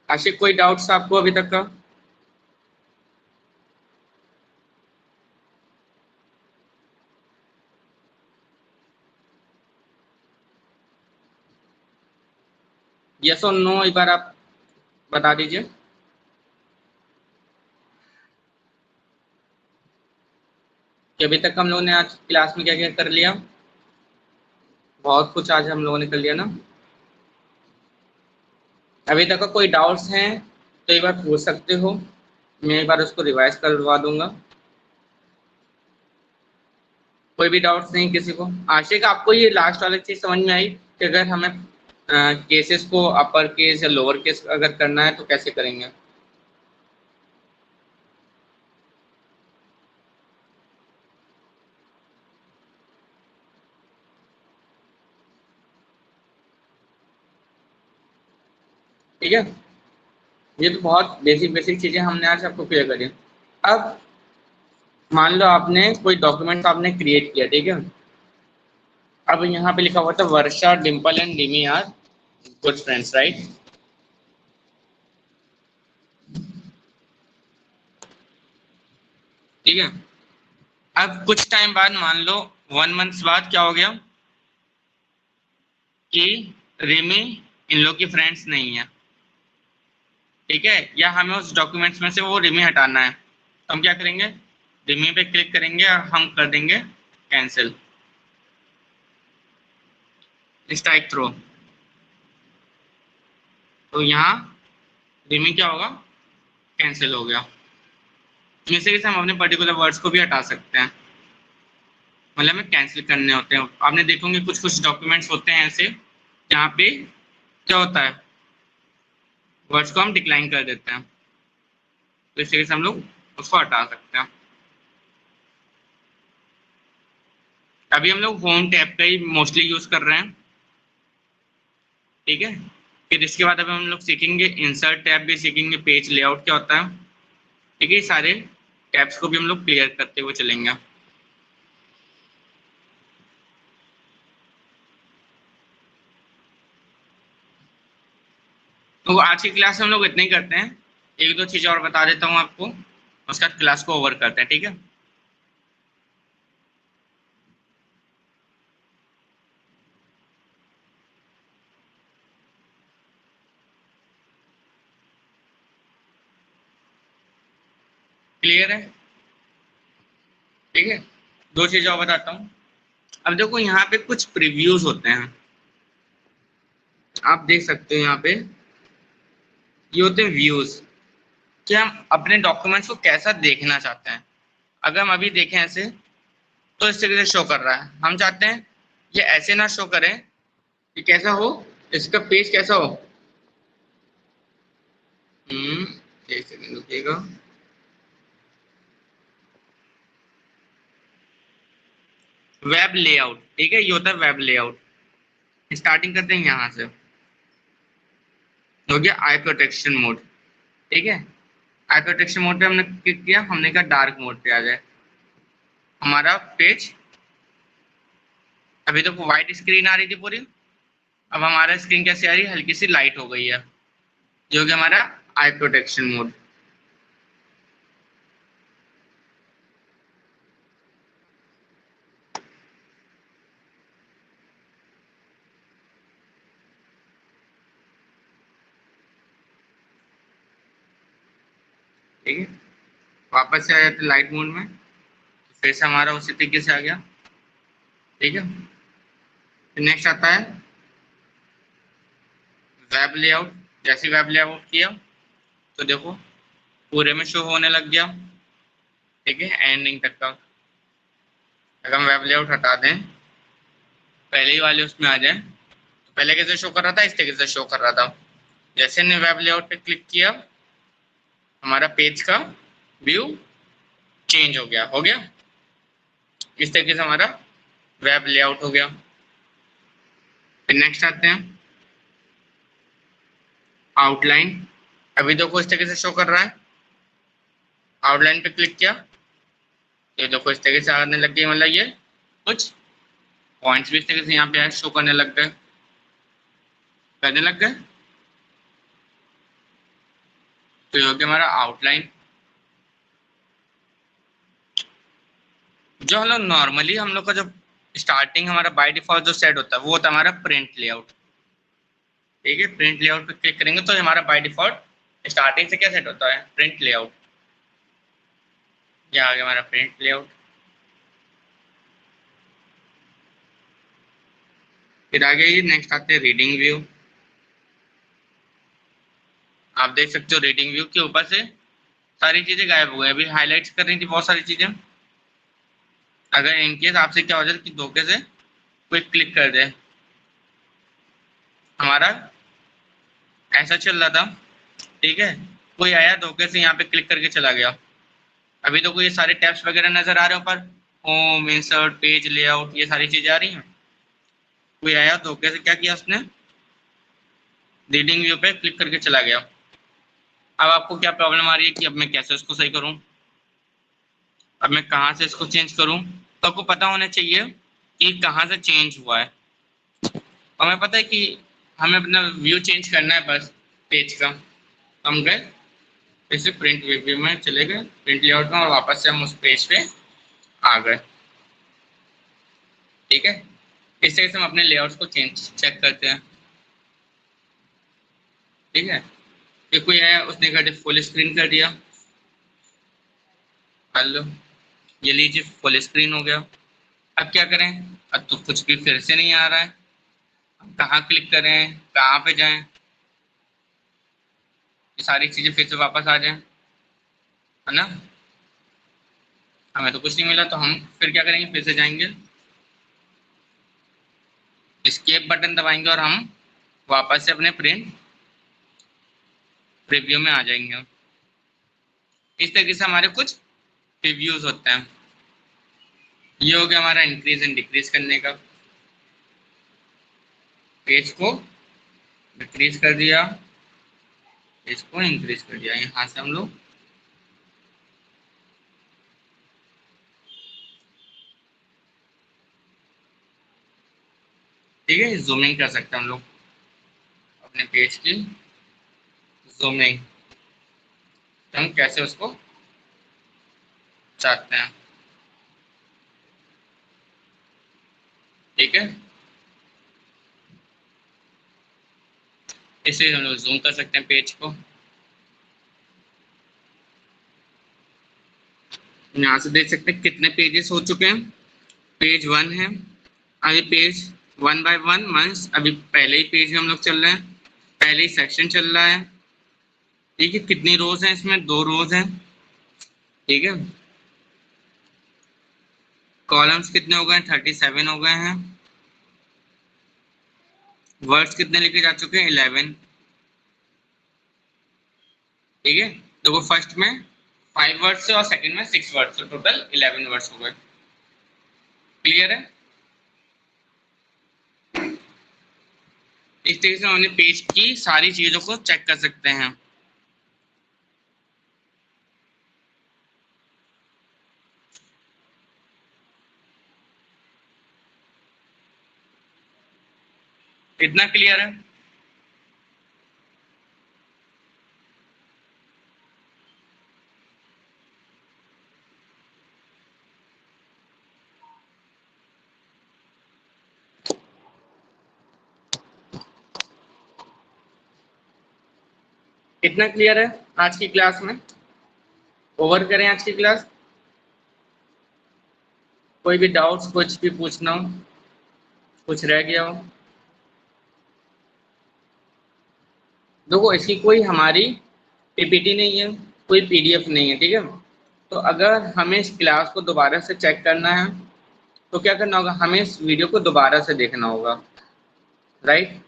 आशिक कोई डाउट्स आपको अभी तक का? यस और नो एक बार आप बता दीजिए। कि अभी तक हम लोगों ने आज क्लास में क्या क्या कर लिया? बहुत कुछ आज हम लोगों ने कर लिया ना। अभी तक का कोई डाउट्स हैं तो एक बार पूछ सकते हो, मैं एक बार उसको रिवाइज करवा दूंगा। कोई भी डाउट्स नहीं किसी को? आशिक आपको ये लास्ट वाली चीज समझ में आई कि अगर हमें केसेस को अपर केस या लोअर केस अगर करना है तो कैसे करेंगे? ठीक है, ये तो बहुत बेसिक बेसिक चीजें हमने आज आपको क्लियर करी। अब मान लो आपने कोई डॉक्यूमेंट आपने क्रिएट किया, ठीक है, अब यहाँ पे लिखा हुआ था Varsha, Dimple and Jimmy are good friends, right? ठीक है, अब कुछ टाइम बाद मान लो 1 मंथ बाद क्या हो गया कि रिमी इन लोग की फ्रेंड्स नहीं है, ठीक है, या हमें उस डॉक्यूमेंट्स में से वो रिमी हटाना है, तो हम क्या करेंगे, रिमी पे क्लिक करेंगे और हम कर देंगे कैंसिल। स्ट्राइक थ्रो, तो यहाँ रिमीनिंग क्या होगा, कैंसिल हो गया। जैसे कि हम अपने पर्टिकुलर वर्ड्स को भी हटा सकते हैं, मतलब हमें कैंसिल करने होते हैं। आपने देखोगे कुछ कुछ डॉक्यूमेंट्स होते हैं ऐसे जहाँ पे क्या होता है, वर्ड्स को हम डिक्लाइन कर देते हैं, तो इस तरीके से हम लोग उसको हटा सकते हैं। अभी हम लोग होम टैब का ही मोस्टली यूज कर रहे हैं, ठीक है। फिर इसके बाद अभी हम लोग सीखेंगे इंसर्ट टैब भी सीखेंगे, पेज लेआउट क्या होता है, ठीक है। सारे टैब्स को भी हम लोग क्लियर करते हुए चलेंगे। तो आज की क्लास में हम लोग इतना ही करते हैं, एक दो चीज़ और बता देता हूँ आपको, उसके बाद क्लास को ओवर करते हैं, ठीक है। क्लियर है, ठीक है। दो चीज़ और बताता हूँ। अब देखो यहाँ पे कुछ प्रीव्यूज होते हैं, आप देख सकते हो यहाँ पे, ये होते हैं व्यूज, कि हम अपने डॉक्यूमेंट्स को कैसा देखना चाहते हैं। अगर हम अभी देखें ऐसे, तो इस तरीके से शो कर रहा है। हम चाहते हैं ये ऐसे ना शो करें, कि कैसा हो, इसका पेज कैसा हो। हम्म, एक सेकंड रुकिएगा। वेब लेआउट, ठीक है, ये होता है वेब लेआउट। स्टार्टिंग करते हैं यहाँ से, हो गया आई प्रोटेक्शन मोड, ठीक है। आई प्रोटेक्शन मोड पे हमने क्लिक किया, हमने कहा डार्क मोड पे आ जाए। हमारा पेज अभी तक व्हाइट स्क्रीन आ रही थी पूरी, अब हमारा स्क्रीन कैसे आ रही है, हल्की सी लाइट हो गई है, जो कि हमारा आई प्रोटेक्शन मोड। ठीक है, वापस से आ जाते लाइट मोड में, फिर से हमारा उसी तरीके से आ गया, ठीक है। फिर नेक्स्ट आता है वेब लेआउट। जैसे वेब लेआउट किया, तो देखो पूरे में शो होने लग गया, ठीक है, एंडिंग तक का। अगर हम वेब लेआउट हटा दें, पहले ही वाले उसमें आ जाए, तो पहले कैसे शो कर रहा था, इस तरीके से शो कर रहा था। जैसे हमने वेब लेआउट पे क्लिक किया, हमारा पेज का व्यू चेंज हो गया। इस तरीके से हमारा वेब लेआउट हो गया। फिर नेक्स्ट आते हैं आउटलाइन। अभी देखो इस तरीके से शो कर रहा है, आउटलाइन पे क्लिक किया, ये देखो इस तरीके से आने लग गई, मतलब ये कुछ पॉइंट्स भी इस तरीके से यहाँ पे शो करने लग गए, करने लग गए। तो ये हो गया हमारा आउटलाइन। जो हम लोग नॉर्मली हम लोग का जो स्टार्टिंग हमारा बाय डिफॉल्ट जो सेट होता है, वो होता है हमारा प्रिंट लेआउट, ठीक है। प्रिंट लेआउट पे क्लिक करेंगे तो हमारा बाय डिफॉल्ट स्टार्टिंग से क्या सेट होता है, प्रिंट लेआउट। ये आ गया हमारा प्रिंट लेआउट। फिर आगे ये नेक्स्ट आते हैं रीडिंग व्यू। आप देख सकते हो रीडिंग व्यू के ऊपर से सारी चीजें गायब हो गई, अभी हाईलाइट्स कर रही थी बहुत सारी चीजें। अगर इनकेस आपसे क्या हो जाए कि धोखे से कोई क्लिक कर दे, हमारा ऐसा चल रहा था, ठीक है, कोई आया धोखे से यहाँ पे क्लिक करके चला गया। अभी तो कोई ये सारे टैब्स वगैरह नजर आ रहे हैं ऊपर, होम, इंसर्ट, पेज लेआउट, ये सारी चीजें आ रही हैं। कोई आया धोखे से क्या किया उसने, रीडिंग व्यू पे क्लिक करके चला गया। अब आपको क्या प्रॉब्लम आ रही है कि अब मैं कैसे उसको सही करूं, अब मैं कहाँ से इसको चेंज करूं। तो आपको पता होना चाहिए कि कहाँ से चेंज हुआ है। और हमें पता है कि हमें अपना व्यू चेंज करना है बस पेज का। हम गए जैसे प्रिंट व्यू में चले गए, प्रिंट लेआउट में, और वापस से हम उस पेज पे आ गए, ठीक है। इस तरह से हम अपने लेआउट्स को चेंज चेक करते हैं, ठीक है। ये कोई आया उसने कर दिया फुल स्क्रीन कर दिया, हेलो, ये लीजिए फुल स्क्रीन हो गया। अब क्या करें, अब तो कुछ भी फिर से नहीं आ रहा है, हम कहाँ क्लिक करें, कहाँ पे जाएं, ये सारी चीजें फिर से वापस आ जाएं, है ना। हमें तो कुछ नहीं मिला, तो हम फिर क्या करेंगे, फिर से जाएंगे, एस्केप बटन दबाएंगे और हम वापस से अपने प्रिंट प्रीव्यू में आ जाएंगे। इस तरीके से हमारे कुछ प्रीव्यूज होते हैं। ये हो गया हमारा इंक्रीज एंड डिक्रीज करने का। पेज को डिक्रीज कर दिया, पेज को इंक्रीज कर दिया। यहाँ से हम लोग ठीक है जूमिंग कर सकते हैं हम लोग अपने पेज की जूमिंग, तो हम कैसे उसको चाहते हैं। ठीक है, इसे हम लोग जूम कर सकते हैं पेज को। यहाँ से देख सकते हैं कितने पेजेस हो चुके हैं। पेज 1 है, अभी पेज 1 बाय 1 मीन्स अभी पहले ही पेज हम लोग चल रहे हैं, पहले ही सेक्शन चल रहा है। ठीक है, कितनी रोज हैं इसमें, 2 रोज हैं। ठीक है, कॉलम्स कितने हो गए, 37 हो गए हैं। वर्ड्स कितने लिखे जा चुके हैं, 11। ठीक है, तो वो फर्स्ट में 5 वर्ड्स से और सेकंड में 6 वर्ड्स, तो टोटल 11 वर्ड्स हो गए। क्लियर है। इस तरीके से हमने पेज की सारी चीजों को चेक कर सकते हैं। इतना क्लियर है। इतना क्लियर है आज की क्लास में। ओवर करें आज की क्लास। कोई भी डाउट्स, कुछ भी पूछना हो, कुछ रह गया हो। देखो इसकी कोई हमारी पीपीटी नहीं है, कोई पीडीएफ नहीं है। ठीक है, तो अगर हमें इस क्लास को दोबारा से चेक करना है तो क्या करना होगा, हमें इस वीडियो को दोबारा से देखना होगा। राइट,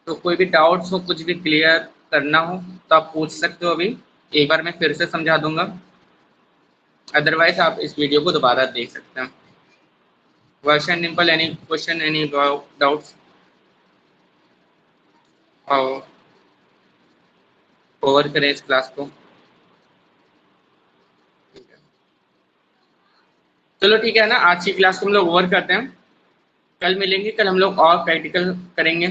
तो कोई भी डाउट्स हो, कुछ भी क्लियर करना हो तो आप पूछ सकते हो। अभी एक बार मैं फिर से समझा दूंगा, अदरवाइज आप इस वीडियो को दोबारा देख सकते हैं। वर्षन Dimple, any question, any doubts? और ओवर करें इस क्लास को। चलो ठीक है ना, आज की क्लास को हम लोग ओवर करते हैं। कल मिलेंगे, कल हम लोग और प्रैक्टिकल करेंगे।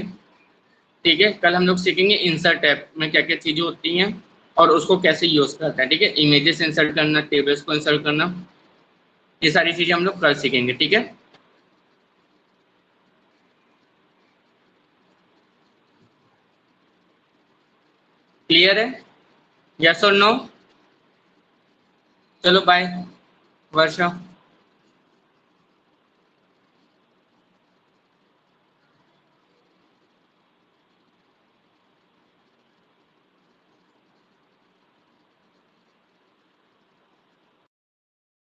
ठीक है, कल हम लोग सीखेंगे इंसर्ट टैब में क्या क्या चीज़ें होती हैं और उसको कैसे यूज करते हैं। ठीक है, इमेजेस इंसर्ट करना, टेबल्स को इंसर्ट करना, ये सारी चीज़ें हम लोग कल सीखेंगे। ठीक है, क्लियर है, यस और नो? चलो बाय वर्षा।